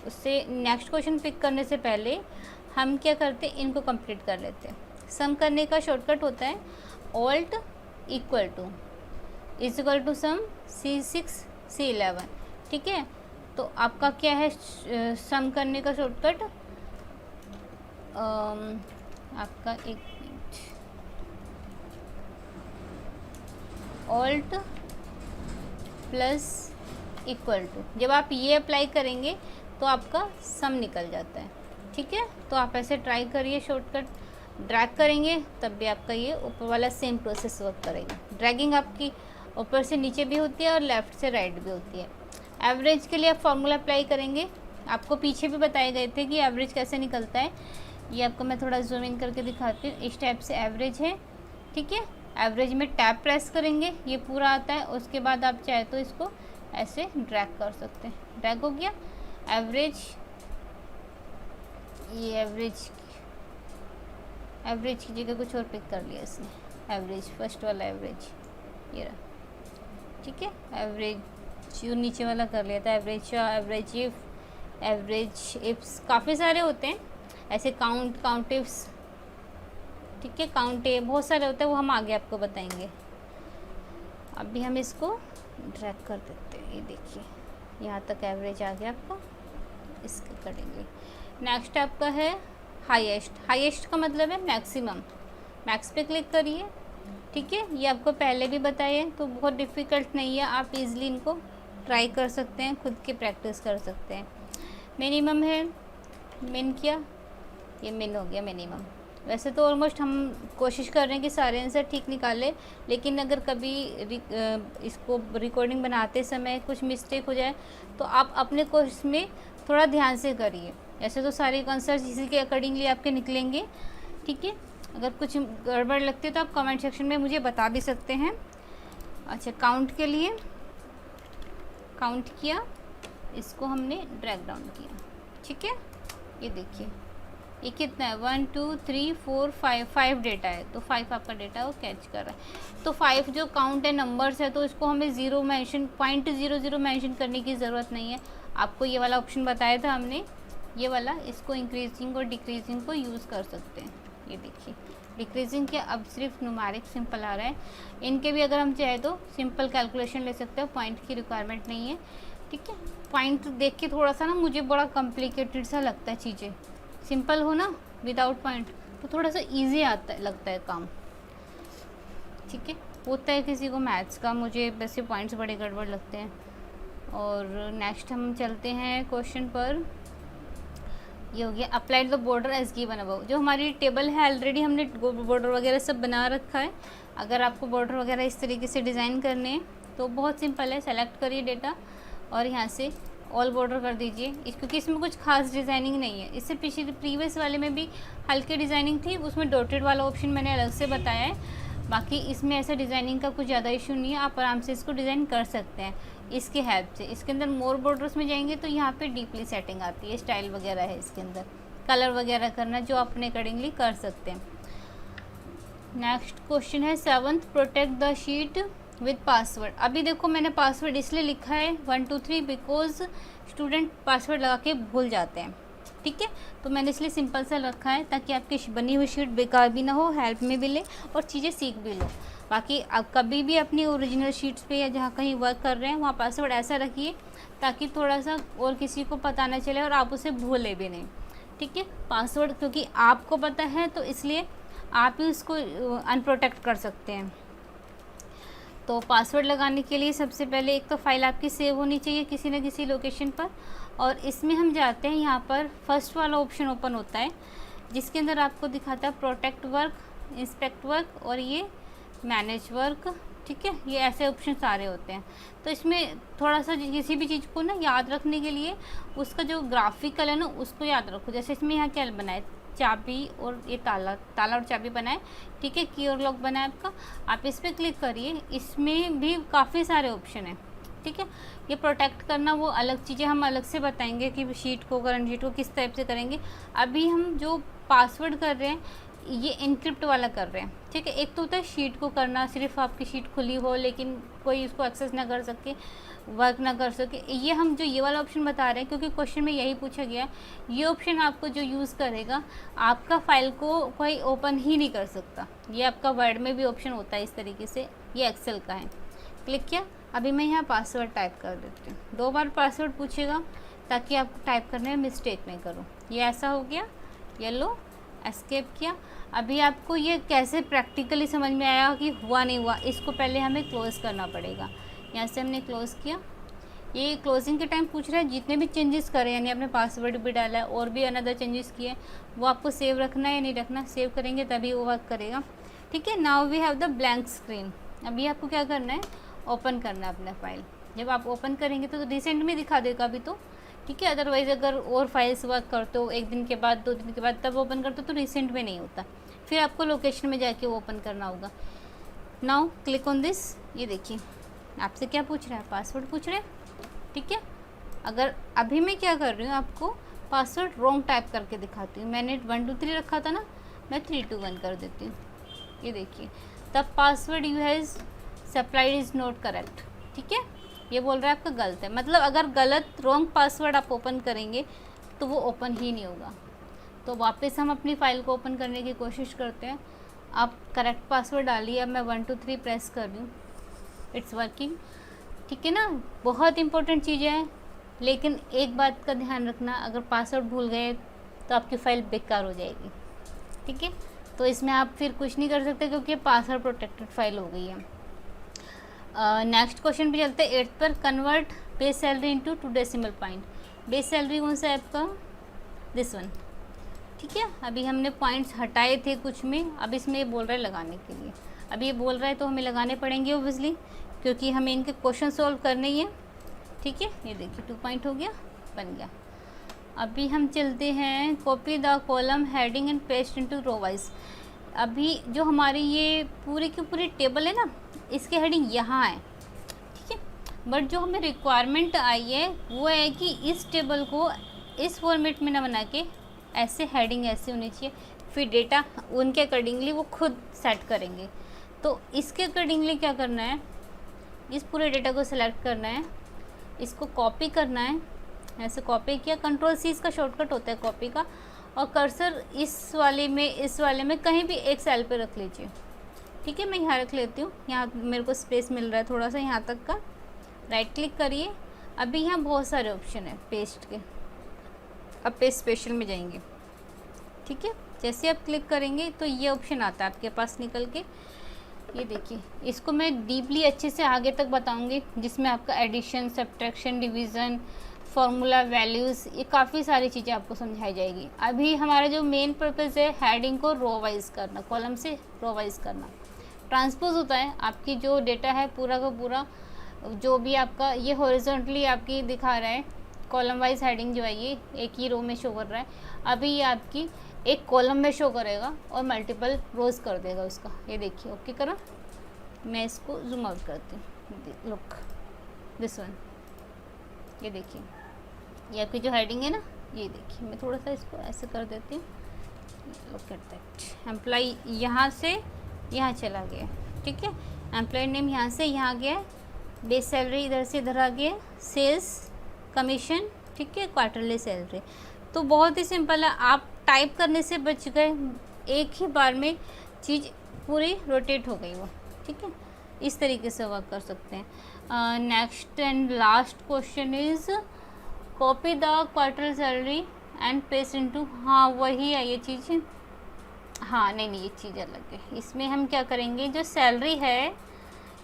उससे नेक्स्ट क्वेश्चन पिक करने से पहले हम क्या करते हैं, इनको कंप्लीट कर लेते हैं। सम करने का शॉर्टकट होता है alt equal to some C6 C11, ठीक है। तो आपका क्या है सम करने का शॉर्टकट, आपका एक minute, alt plus equal to. जब आप ये अप्लाई करेंगे तो आपका सम निकल जाता है, ठीक है। तो आप ऐसे ट्राई करिए, शॉर्टकट ड्रैग करेंगे तब भी आपका ये ऊपर वाला सेम प्रोसेस वर्क करेगा। ड्रैगिंग आपकी ऊपर से नीचे भी होती है और लेफ़्ट से राइट भी होती है। एवरेज के लिए आप फार्मूला अप्लाई करेंगे, आपको पीछे भी बताए गए थे कि एवरेज कैसे निकलता है। ये आपको मैं थोड़ा जूम इन करके दिखाती हूँ। इस टाइप से एवरेज है, ठीक है। एवरेज में टैब प्रेस करेंगे, ये पूरा आता है। उसके बाद आप चाहे तो इसको ऐसे ड्रैग कर सकते हैं। ड्रैग हो गया एवरेज, ये एवरेज की जगह कुछ और पिक कर लिया इसने। एवरेज फर्स्ट वाला एवरेज ये रहा, ठीक है। एवरेज जो नीचे वाला कर लिया था, एवरेज इफ्स काफ़ी सारे होते हैं ऐसे, काउंट इफ्स, ठीक है। काउंट बहुत सारे होते हैं, वो हम आगे आपको बताएंगे। अभी हम इसको ड्रैग कर देते हैं। ये देखिए यहाँ तक एवरेज आ गया आपका, इसके करेंगे। नेक्स्ट आपका है हाईएस्ट का मतलब है मैक्सिमम। मैक्स पे क्लिक करिए, ठीक है। ये आपको पहले भी बताया, तो बहुत डिफ़िकल्ट नहीं है, आप इजीली इनको ट्राई कर सकते हैं, खुद की प्रैक्टिस कर सकते हैं। मिनिमम है मिन किया, ये मिन हो गया मिनिमम। वैसे तो ऑलमोस्ट हम कोशिश कर रहे हैं कि सारे आंसर ठीक निकालें, लेकिन अगर कभी इसको रिकॉर्डिंग बनाते समय कुछ मिस्टेक हो जाए तो आप अपने कोर्स में थोड़ा ध्यान से करिए। ऐसे तो सारे आंसर इसी के अकॉर्डिंगली आपके निकलेंगे, ठीक है। अगर कुछ गड़बड़ लगती है तो आप कमेंट सेक्शन में मुझे बता भी सकते हैं। अच्छा, काउंट के लिए काउंट किया, इसको हमने ड्रैग डाउन किया, ठीक है। ये देखिए ये कितना है, 1 2 3 4 5 डेटा है, तो 5 आपका डेटा वो कैच कर रहा है। तो 5 जो काउंट है नंबर्स है, तो इसको हमें 0 मेंशन 0.00 मेंशन करने की ज़रूरत नहीं है। आपको ये वाला ऑप्शन बताया था हमने, ये वाला, इसको इंक्रीजिंग और डिक्रीजिंग को यूज़ कर सकते हैं। ये देखिए डिक्रीजिंग के अब सिर्फ न्यूमेरिक सिंपल आ रहा है। इनके भी अगर हम चाहे तो सिंपल कैलकुलेशन ले सकते हैं, पॉइंट की रिक्वायरमेंट नहीं है, ठीक है। पॉइंट देख के थोड़ा सा ना मुझे बड़ा कॉम्प्लिकेटेड सा लगता है, चीज़ें सिंपल हो ना विदाउट पॉइंट तो थोड़ा सा इजी आता है, लगता है काम, ठीक है। होता है किसी को मैथ्स का, मुझे वैसे पॉइंट्स बड़े गड़बड़ लगते हैं। और नेक्स्ट हम चलते हैं क्वेश्चन पर। ये हो गया applied the border as given above. जो हमारी टेबल है ऑलरेडी हमने बॉर्डर वगैरह सब बना रखा है। अगर आपको बॉर्डर वगैरह इस तरीके से डिज़ाइन करने हैं तो बहुत सिंपल है, सेलेक्ट करिए डेटा और यहाँ से ऑल बॉर्डर कर दीजिए, क्योंकि इसमें कुछ खास डिज़ाइनिंग नहीं है। इससे पिछले प्रीवियस वाले में भी हल्की डिज़ाइनिंग थी, उसमें डॉटेड वाला ऑप्शन मैंने अलग से बताया है। बाकी इसमें ऐसा डिज़ाइनिंग का कुछ ज़्यादा इशू नहीं है, आप आराम से इसको डिज़ाइन कर सकते हैं इसके हेल्प से। इसके अंदर मोर बॉर्डर्स में जाएंगे तो यहाँ पे डीपली सेटिंग आती है, स्टाइल वगैरह है इसके अंदर, कलर वगैरह करना जो अपने अकॉर्डिंगली कर सकते हैं। नेक्स्ट क्वेश्चन है 7th, protect the sheet with password. अभी देखो मैंने पासवर्ड इसलिए लिखा है 1 2 3 बिकॉज स्टूडेंट पासवर्ड लगा के भूल जाते हैं, ठीक है। तो मैंने इसलिए सिंपल सा रखा है ताकि आपकी बनी हुई शीट बेकार भी ना हो, हेल्प में भी ले और चीज़ें सीख भी लो। बाकी आप कभी भी अपनी ओरिजिनल शीट्स पे या जहाँ कहीं वर्क कर रहे हैं वहाँ पासवर्ड ऐसा रखिए ताकि थोड़ा सा और किसी को पता ना चले और आप उसे भूले भी नहीं, ठीक है। पासवर्ड क्योंकि आपको पता है तो इसलिए आप ही उसको अनप्रोटेक्ट कर सकते हैं। तो पासवर्ड लगाने के लिए सबसे पहले एक तो फाइल आपकी सेव होनी चाहिए किसी न किसी लोकेशन पर, और इसमें हम जाते हैं, यहाँ पर फर्स्ट वाला ऑप्शन ओपन होता है जिसके अंदर आपको दिखाता है प्रोटेक्ट वर्क, इंस्पेक्ट वर्क और ये मैनेज वर्क, ठीक है। ये ऐसे ऑप्शन सारे होते हैं। तो इसमें थोड़ा सा किसी भी चीज़ को ना याद रखने के लिए उसका जो ग्राफिकल है ना उसको याद रखो। जैसे इसमें यहाँ क्या बना है, चाबी और ये ताला और चाबी बनाए, ठीक है। की और लॉक बना है आपका, आप इस पर क्लिक करिए। इसमें भी काफ़ी सारे ऑप्शन हैं, ठीक है। ये प्रोटेक्ट करना वो अलग चीज़ें हम अलग से बताएंगे कि शीट को, करंट शीट को किस टाइप से करेंगे। अभी हम जो पासवर्ड कर रहे हैं ये इनक्रिप्ट वाला कर रहे हैं, ठीक है। एक तो होता है शीट को करना, सिर्फ आपकी शीट खुली हो लेकिन कोई उसको एक्सेस ना कर सके, वर्क ना कर सके। ये हम जो ये वाला ऑप्शन बता रहे हैं क्योंकि क्वेश्चन में यही पूछा गया, ये ऑप्शन आपको जो यूज़ करेगा आपका फाइल को कोई ओपन ही नहीं कर सकता। ये आपका वर्ड में भी ऑप्शन होता है इस तरीके से, ये एक्सेल का है। क्लिक किया, अभी मैं यहाँ पासवर्ड टाइप कर देती हूँ। 2 बार पासवर्ड पूछेगा ताकि आप टाइप करने में मिस्टेक नहीं करो। ये ऐसा हो गया, येलो एस्केप किया। अभी आपको ये कैसे प्रैक्टिकली समझ में आया कि हुआ नहीं हुआ, इसको पहले हमें क्लोज़ करना पड़ेगा। यहाँ से हमने क्लोज़ किया। ये क्लोजिंग के टाइम पूछ रहा है जितने भी चेंजेस करें, यानी आपने पासवर्ड भी डाला है और भी अनदर चेंजेस किए, वो आपको सेव रखना है या नहीं रखना। सेव करेंगे तभी वो वर्क करेगा, ठीक है। Now we have the blank screen. अभी आपको क्या करना है, ओपन करना है अपना फाइल। जब आप ओपन करेंगे तो रिसेंट में दिखा देगा अभी तो, ठीक है। अदरवाइज़ अगर और फाइल्स वर्क करते हो 1 दिन के बाद 2 दिन के बाद तब ओपन करते हो तो रिसेंट में नहीं होता, फिर आपको लोकेशन में जाके ओपन करना होगा। Now click on this. ये देखिए आपसे क्या पूछ रहा है, पासवर्ड पूछ रहे हैं, ठीक है। अगर अभी मैं क्या कर रही हूँ, आपको पासवर्ड रॉन्ग टाइप करके दिखाती हूँ। मैंने 1 2 3 रखा था ना, मैं 3 2 1 कर देती हूँ। ये देखिए, the password you has supplied is not correct, ठीक है। ये बोल रहा है आपका गलत है, मतलब अगर गलत रॉन्ग पासवर्ड आप ओपन करेंगे तो वो ओपन ही नहीं होगा। तो वापस हम अपनी फ़ाइल को ओपन करने की कोशिश करते हैं। आप करेक्ट पासवर्ड डालिए। अब मैं 1 2 3 प्रेस कर रही हूँ, इट्स वर्किंग, ठीक है ना। बहुत इंपॉर्टेंट चीज़ें हैं, लेकिन एक बात का ध्यान रखना, अगर पासवर्ड भूल गए तो आपकी फ़ाइल बेकार हो जाएगी, ठीक है। तो इसमें आप फिर कुछ नहीं कर सकते क्योंकि पासवर्ड प्रोटेक्टेड फाइल हो गई है। नेक्स्ट क्वेश्चन पे चलते हैं 8th पर। Convert base salary into 2 decimal point. Base salary कौन सा है आपका, दिस वन। ठीक है, अभी हमने पॉइंट्स हटाए थे कुछ में, अब इसमें ये बोल रहा है लगाने के लिए। अभी ये बोल रहा है तो हमें लगाने पड़ेंगे ओब्वियसली, क्योंकि हमें इनके क्वेश्चन सॉल्व करने ही है। ठीक है, ये देखिए 2 पॉइंट हो गया, बन गया। अभी हम चलते हैं copy the column heading and paste into row wise. अभी जो हमारी ये पूरी की पूरी टेबल है ना, इसके हेडिंग यहाँ है। ठीक है, बट जो हमें रिक्वायरमेंट आई है वो है कि इस टेबल को इस फॉर्मेट में ना बना के ऐसे हेडिंग ऐसे होनी चाहिए, फिर डेटा उनके अकॉर्डिंगली वो खुद सेट करेंगे। तो इसके अकॉर्डिंगली क्या करना है, इस पूरे डेटा को सिलेक्ट करना है, इसको कॉपी करना है, ऐसे कॉपी किया, कंट्रोल सी इसका शॉर्टकट होता है कॉपी का, और कर्सर इस वाले में कहीं भी एक सेल पे रख लीजिए। ठीक है, मैं यहाँ रख लेती हूँ, यहाँ मेरे को स्पेस मिल रहा है थोड़ा सा यहाँ तक का। राइट क्लिक करिए, अभी यहाँ बहुत सारे ऑप्शन है पेस्ट के, अब पेस्ट स्पेशल में जाएंगे। ठीक है, जैसे आप क्लिक करेंगे तो ये ऑप्शन आता है आपके पास निकल के। ये देखिए, इसको मैं डीपली अच्छे से आगे तक बताऊंगी, जिसमें आपका addition, subtraction, division, formula, values, ये काफ़ी सारी चीज़ें आपको समझाई जाएगी। अभी हमारा जो मेन पर्पज़ है हेडिंग को रो वाइज करना, कॉलम से रो वाइज करना। ट्रांसपोज होता है आपकी जो डेटा है पूरा का पूरा, जो भी आपका ये हॉरिजॉन्टली आपकी दिखा रहा है, कॉलम वाइज हेडिंग जो है ये एक ही रो में शो कर रहा है। अभी ये आपकी एक कॉलम में शो करेगा और मल्टीपल रोज कर देगा उसका। ये देखिए, ओके करो, मैं इसको जूम आउट करती हूँ, लुक दिस वन। ये देखिए, ये आपकी जो हेडिंग है ना, ये देखिए, मैं थोड़ा सा इसको ऐसे कर देती हूँ, लुक एट दैट। एम्प्लॉय यहाँ से यहाँ चला गया। ठीक है, एम्प्लॉय नेम यहाँ से यहाँ गया, बेस सैलरी इधर से इधर आ गया, सेल्स कमीशन, ठीक है, क्वार्टरली सैलरी। तो बहुत ही सिंपल है, आप टाइप करने से बच गए, एक ही बार में चीज़ पूरी रोटेट हो गई वो। ठीक है, इस तरीके से वर्क कर सकते हैं। Next and last question is copy the quarter salary and paste into, हाँ वही है ये चीज़, हाँ नहीं ये चीज़ अलग है। इसमें हम क्या करेंगे, जो सैलरी है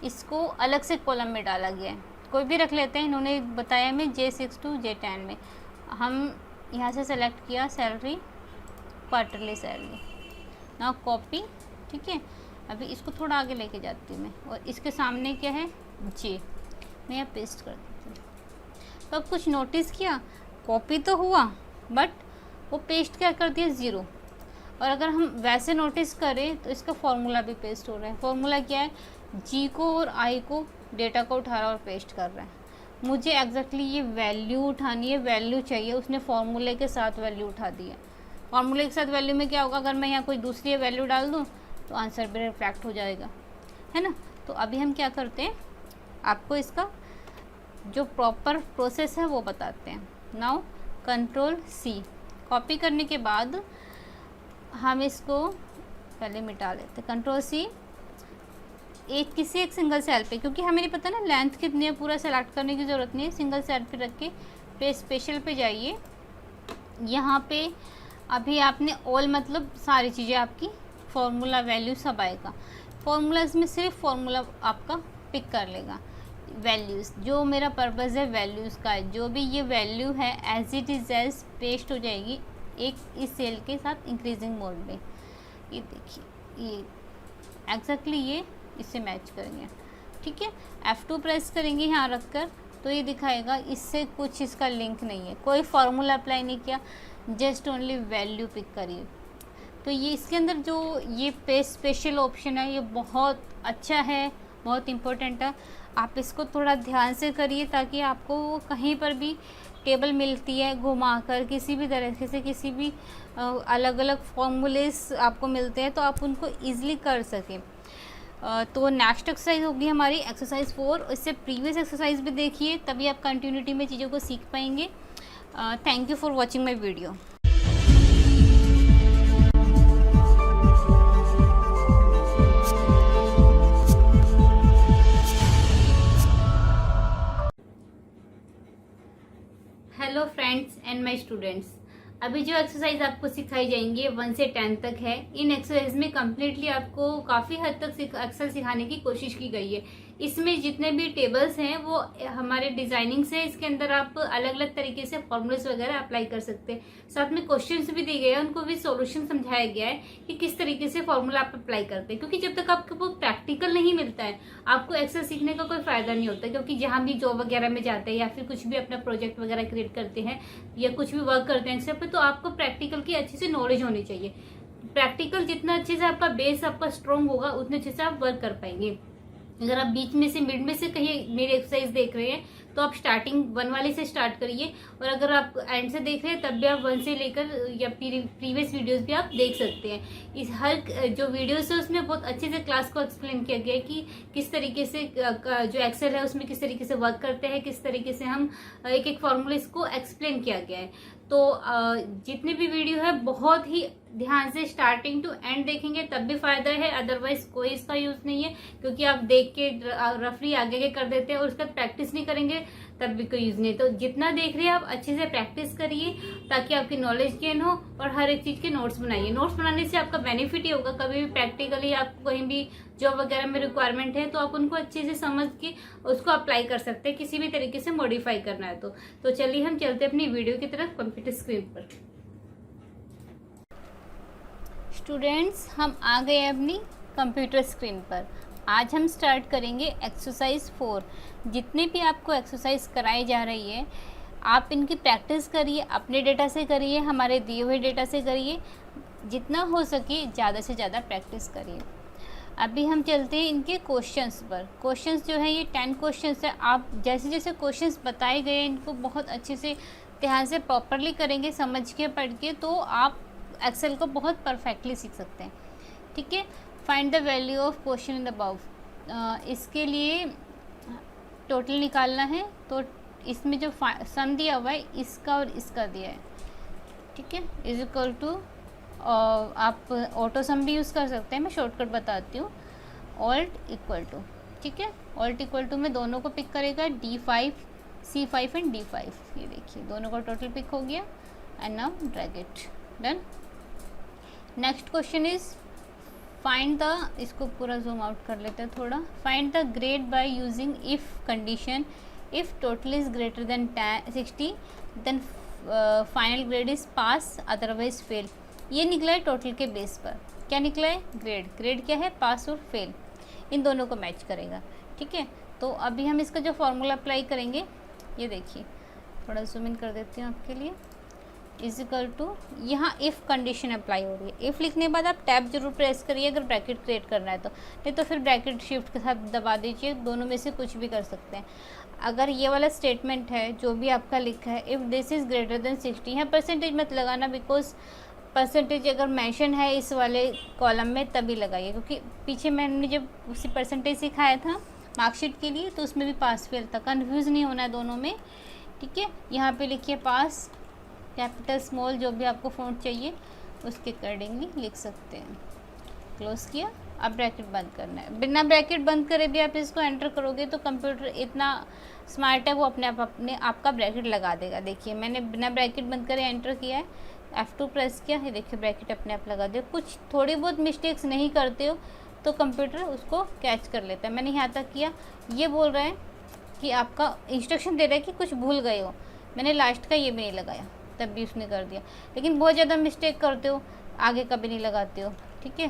इसको अलग से कॉलम में डाला गया है, कोई भी रख लेते हैं, इन्होंने बताया हमें J6 to J10 में। हम यहाँ से सेलेक्ट किया सैलरी, क्वार्टरली सैलरी, ना कॉपी। ठीक है, अभी इसको थोड़ा आगे लेके जाती हूँ मैं, और इसके सामने क्या है J, मैं यहाँ पेस्ट कर देती हूँ। तो अब कुछ नोटिस किया, कॉपी तो हुआ बट वो पेस्ट क्या कर दिया 0। और अगर हम वैसे नोटिस करें तो इसका फॉर्मूला भी पेस्ट हो रहा है। फॉर्मूला क्या है, G को और I को डेटा को उठा रहा है और पेस्ट कर रहा है। मुझे एग्जैक्टली ये वैल्यू उठानी है, वैल्यू चाहिए, उसने फॉर्मूले के साथ वैल्यू उठा दी है। फॉर्मूले के साथ वैल्यू में क्या होगा, अगर मैं यहाँ कोई दूसरी वैल्यू डाल दूँ तो आंसर भी रिफ्लेक्ट हो जाएगा, है ना। तो अभी हम क्या करते हैं, आपको इसका जो प्रॉपर प्रोसेस है वो बताते हैं। नाउ कंट्रोल C, कॉपी करने के बाद हम इसको पहले मिटा लेते हैं। कंट्रोल C, किसी एक सिंगल सेल पे, क्योंकि हमें नहीं पता ना लेंथ कितनी है, पूरा सेलेक्ट करने की ज़रूरत नहीं है। सिंगल सेल पे रख के पेस्ट स्पेशल पे जाइए। यहाँ पे अभी आपने ऑल मतलब सारी चीज़ें आपकी फॉर्मूला वैल्यू सब आएगा। फॉर्मूलाज में सिर्फ फॉर्मूला आपका पिक कर लेगा। वैल्यूज़, जो मेरा पर्पज़ है वैल्यूज़ का है, जो भी ये वैल्यू है as it is as paste हो जाएगी एक इस सेल के साथ इंक्रीजिंग मोड में। ये देखिए, ये एग्जैक्टली ये इससे मैच करेंगे। ठीक है, F2 प्रेस करेंगे यहाँ रख कर, तो ये दिखाएगा इससे कुछ इसका लिंक नहीं है, कोई फार्मूला अप्लाई नहीं किया, जस्ट ओनली वैल्यू पिक करिए। तो ये इसके अंदर जो ये पेस्ट स्पेशल ऑप्शन है ये बहुत अच्छा है, बहुत इम्पोर्टेंट है। आप इसको थोड़ा ध्यान से करिए ताकि आपको कहीं पर भी टेबल मिलती है घुमाकर किसी भी तरीके से, किसी भी अलग अलग फॉर्मूलेस आपको मिलते हैं तो आप उनको ईजिली कर सकें। तो नेक्स्ट एक्सरसाइज होगी हमारी एक्सरसाइज 4। इससे प्रीवियस एक्सरसाइज भी देखिए, तभी आप कंटिन्यूटी में चीज़ों को सीख पाएंगे। Thank you for watching my video. Hello friends and my students, अभी जो एक्सरसाइज आपको सिखाई जाएंगी 1 से 10 तक है। इन एक्सरसाइज में कम्प्लीटली आपको काफ़ी हद तक एक्सेल सिखाने की कोशिश की गई है। इसमें जितने भी टेबल्स हैं वो हमारे डिजाइनिंग्स है, इसके अंदर आप अलग अलग तरीके से फॉर्मूलाज वगैरह अप्लाई कर सकते हैं। साथ में क्वेश्चंस भी दिए गए हैं, उनको भी सॉल्यूशन समझाया गया है कि किस तरीके से फॉर्मूला आप अप्लाई करते हैं, क्योंकि जब तक आपको वो प्रैक्टिकल नहीं मिलता है आपको एक्सेल सीखने का कोई फायदा नहीं होता। क्योंकि जहां भी जॉब वगैरह में जाते हैं या फिर कुछ भी अपना प्रोजेक्ट वगैरह क्रिएट करते हैं या कुछ भी वर्क करते हैं एक्सेल पे, तो आपको प्रैक्टिकल की अच्छे से नॉलेज होनी चाहिए। प्रैक्टिकल जितना अच्छे से आपका बेस आपका स्ट्रांग होगा उतने अच्छे से आप वर्क कर पाएंगे। अगर आप बीच में से मिड में से कहीं मेरी एक्सरसाइज देख रहे हैं तो आप स्टार्टिंग 1 वाले से स्टार्ट करिए, और अगर आप एंड से देख रहे हैं तब भी आप 1 से लेकर या प्रीवियस वीडियोस भी आप देख सकते हैं। इस हर जो वीडियोस है उसमें बहुत अच्छे से क्लास को एक्सप्लेन किया गया है कि किस तरीके से जो एक्सेल है उसमें किस तरीके से वर्क करते हैं, किस तरीके से हम एक एक फॉर्मूला इसको एक्सप्लेन किया गया है। तो जितने भी वीडियो है बहुत ही ध्यान से स्टार्टिंग टू एंड देखेंगे तब भी फायदा है, अदरवाइज कोई इसका यूज नहीं है। क्योंकि आप देख के रफली आगे के कर देते हैं और उसका प्रैक्टिस नहीं करेंगे तब भी कोई यूज नहीं। तो जितना देख रहे हैं आप अच्छे से प्रैक्टिस करिए ताकि आपकी नॉलेज गेन हो, और हर एक चीज के नोट्स बनाइए। नोट्स बनाने से आपका बेनिफिट ही होगा, कभी भी प्रैक्टिकली आपको कहीं भी जॉब वगैरह में रिक्वायरमेंट है तो आप उनको अच्छे से समझ के उसको अप्लाई कर सकते हैं, किसी भी तरीके से मॉडिफाई करना है तो चलिए हम चलते हैं अपनी वीडियो की तरफ कंप्यूटर स्क्रीन पर। स्टूडेंट्स, हम आ गए अपनी कंप्यूटर स्क्रीन पर। आज हम स्टार्ट करेंगे एक्सरसाइज 4। जितने भी आपको एक्सरसाइज कराई जा रही है आप इनकी प्रैक्टिस करिए, अपने डेटा से करिए, हमारे दिए हुए डेटा से करिए, जितना हो सके ज़्यादा से ज़्यादा प्रैक्टिस करिए। अभी हम चलते हैं इनके क्वेश्चंस पर। क्वेश्चंस जो है ये 10 क्वेश्चंस है। आप जैसे जैसे क्वेश्चंस बताए गए इनको बहुत अच्छे से ध्यान से प्रॉपरली करेंगे, समझ के पढ़ के, तो आप एक्सेल को बहुत परफेक्टली सीख सकते हैं। ठीक है। Find the value of question in the above. इसके लिए टोटल निकालना है, तो इसमें जो सम दिया हुआ है इसका और इसका दिया है, ठीक है, इज इक्वल टू, आप ऑटो सम भी यूज़ कर सकते हैं, मैं शॉर्टकट बताती हूँ, ऑल्ट इक्वल टू, ठीक है, ऑल्ट इक्वल टू में दोनों को पिक करेगा, D5 C5 एंड D5। ये देखिए दोनों का टोटल पिक हो गया and now drag it, done. Next question is find the, इसको पूरा जूम आउट कर लेते हैं थोड़ा, find the grade by using if condition. If total is greater than 60 then final grade is pass otherwise fail. ये निकला है total के बेस पर, क्या निकला है, ग्रेड। ग्रेड क्या है, पास और फेल, इन दोनों को मैच करेगा, ठीक है। तो अभी हम इसका जो फॉर्मूला अप्लाई करेंगे, ये देखिए थोड़ा जूम इन कर देती हूँ आपके लिए, इज इक्वल टू, यहाँ इफ़ कंडीशन अप्लाई हो रही है। इफ़ लिखने के बाद आप टैब जरूर प्रेस करिए अगर ब्रैकेट क्रिएट करना है तो, नहीं तो फिर ब्रैकेट शिफ्ट के साथ दबा दीजिए, दोनों में से कुछ भी कर सकते हैं। अगर ये वाला स्टेटमेंट है जो भी आपका लिखा है, if this is greater than 60, यहाँ परसेंटेज मत लगाना, बिकॉज परसेंटेज अगर मेंशन है इस वाले कॉलम में तभी लगाइए, क्योंकि पीछे मैंने जब उसी परसेंटेज सिखाया था मार्कशीट के लिए तो उसमें भी पास फेल था, कन्फ्यूज़ नहीं होना है दोनों में, ठीक है। यहाँ पे लिखिए पास, कैपिटल स्मॉल जो भी आपको फ़ॉन्ट चाहिए उसके अकॉर्डिंगली लिख सकते हैं। क्लोज किया, अब ब्रैकेट बंद करना है। बिना ब्रैकेट बंद करे भी आप इसको एंटर करोगे तो कंप्यूटर इतना स्मार्ट है, वो अपने आप का ब्रैकेट लगा देगा। देखिए मैंने बिना ब्रैकेट बंद करे एंटर किया है, F2 प्रेस किया है, देखिए ब्रैकेट अपने आप लगा दिया। कुछ थोड़ी बहुत मिस्टेक्स नहीं करते हो तो कंप्यूटर उसको कैच कर लेता है। मैंने यहाँ तक किया, ये बोल रहा है कि आपका इंस्ट्रक्शन दे रहा है कि कुछ भूल गए हो, मैंने लास्ट का ये भी नहीं लगाया, तब भी उसने कर दिया। लेकिन बहुत ज़्यादा मिस्टेक करते हो, आगे का भी नहीं लगाते हो, ठीक है।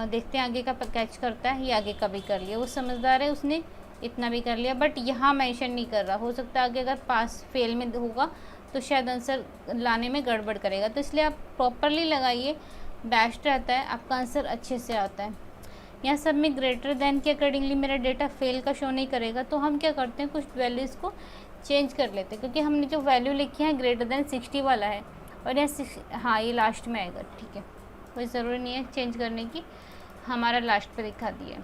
देखते हैं आगे का कैच करता है, ये आगे का भी कर लिया, वो समझदार है, उसने इतना भी कर लिया, बट यहाँ मेंशन नहीं कर रहा। हो सकता है आगे अगर पास फेल में होगा तो शायद आंसर लाने में गड़बड़ करेगा, तो इसलिए आप प्रॉपरली लगाइए, बेस्ट रहता है, आपका आंसर अच्छे से आता है। यहाँ सब में ग्रेटर देन के अकॉर्डिंगली मेरा डेटा फेल का शो नहीं करेगा, तो हम क्या करते हैं कुछ वैल्यूज़ को चेंज कर लेते हैं, क्योंकि हमने जो वैल्यू लिखी है ग्रेटर देन 60 वाला है, और यहाँ हाँ ये लास्ट में आएगा, ठीक है, कोई ज़रूरी नहीं है चेंज करने की, हमारा लास्ट पे दिखा दिया,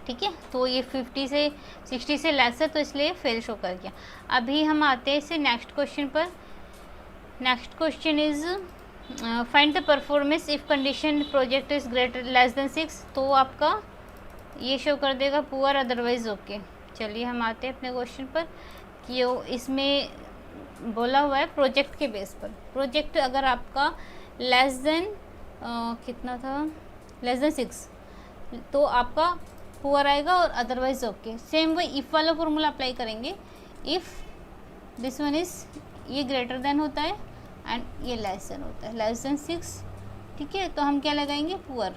ठीक है। तो ये 60 से लेस है तो इसलिए फेल शो कर गया। अभी हम आते हैं इसे नेक्स्ट क्वेश्चन पर। Next question is find the performance if condition project is greater less than 6। तो आपका ये शो कर देगा पुअर अदरवाइज ओके। चलिए हम आते हैं अपने क्वेश्चन पर कि इसमें बोला हुआ है प्रोजेक्ट के बेस पर। प्रोजेक्ट अगर आपका लेस देन कितना था, लेस देन 6, तो आपका पुअर आएगा और अदरवाइज ओके। सेम वही इफ़ वाला फॉर्मूला अप्लाई करेंगे। इफ़ दिस वन इज़, ये ग्रेटर देन होता है एंड ये लेस देन होता है, लेस देन 6, ठीक है। तो हम क्या लगाएंगे, पुअर।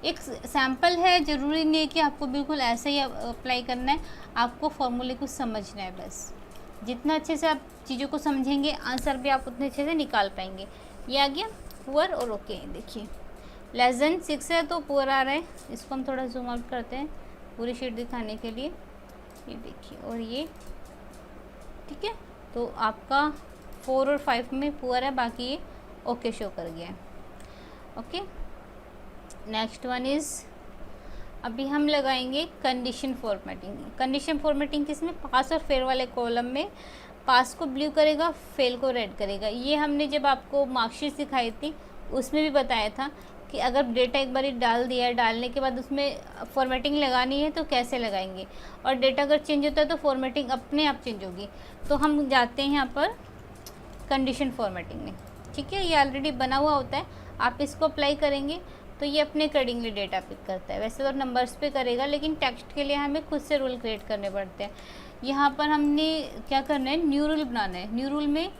एक सैम्पल है, ज़रूरी नहीं है कि आपको बिल्कुल ऐसे ही अप्लाई करना है, आपको फॉर्मूले को समझना है बस। जितना अच्छे से आप चीज़ों को समझेंगे आंसर भी आप उतने अच्छे से निकाल पाएंगे। ये आ गया पुअर और ओके। देखिए लेस देन 6 है तो पुअर आ रहा है। इसको हम थोड़ा जूम आउट करते हैं पूरी शीट दिखाने के लिए। ये देखिए, और ये ठीक है। तो आपका 4 और 5 में पुअर है, बाकी ये ओके शो कर गया है। ओके, नेक्स्ट वन इज़, अभी हम लगाएंगे कंडीशन फॉर्मेटिंग। कंडीशन फॉर्मेटिंग किसमें, पास और फेल वाले कॉलम में। पास को ब्लू करेगा, फेल को रेड करेगा। ये हमने जब आपको मार्कशीट सिखाई थी उसमें भी बताया था कि अगर डेटा एक बार डाल दिया है, डालने के बाद उसमें फॉर्मेटिंग लगानी है तो कैसे लगाएंगे, और डेटा अगर चेंज होता है तो फॉर्मेटिंग अपने आप चेंज होगी। तो हम जाते हैं यहाँ पर कंडीशन फॉर्मेटिंग में, ठीक है। ये ऑलरेडी बना हुआ होता है, आप इसको अप्लाई करेंगे तो ये अपने अकॉर्डिंगली डेटा पिक करता है। वैसे तो नंबर्स पे करेगा, लेकिन टेक्स्ट के लिए हमें खुद से रूल क्रिएट करने पड़ते हैं। यहाँ पर हमने क्या करना है, न्यू रूल बनाना है। न्यू रूल में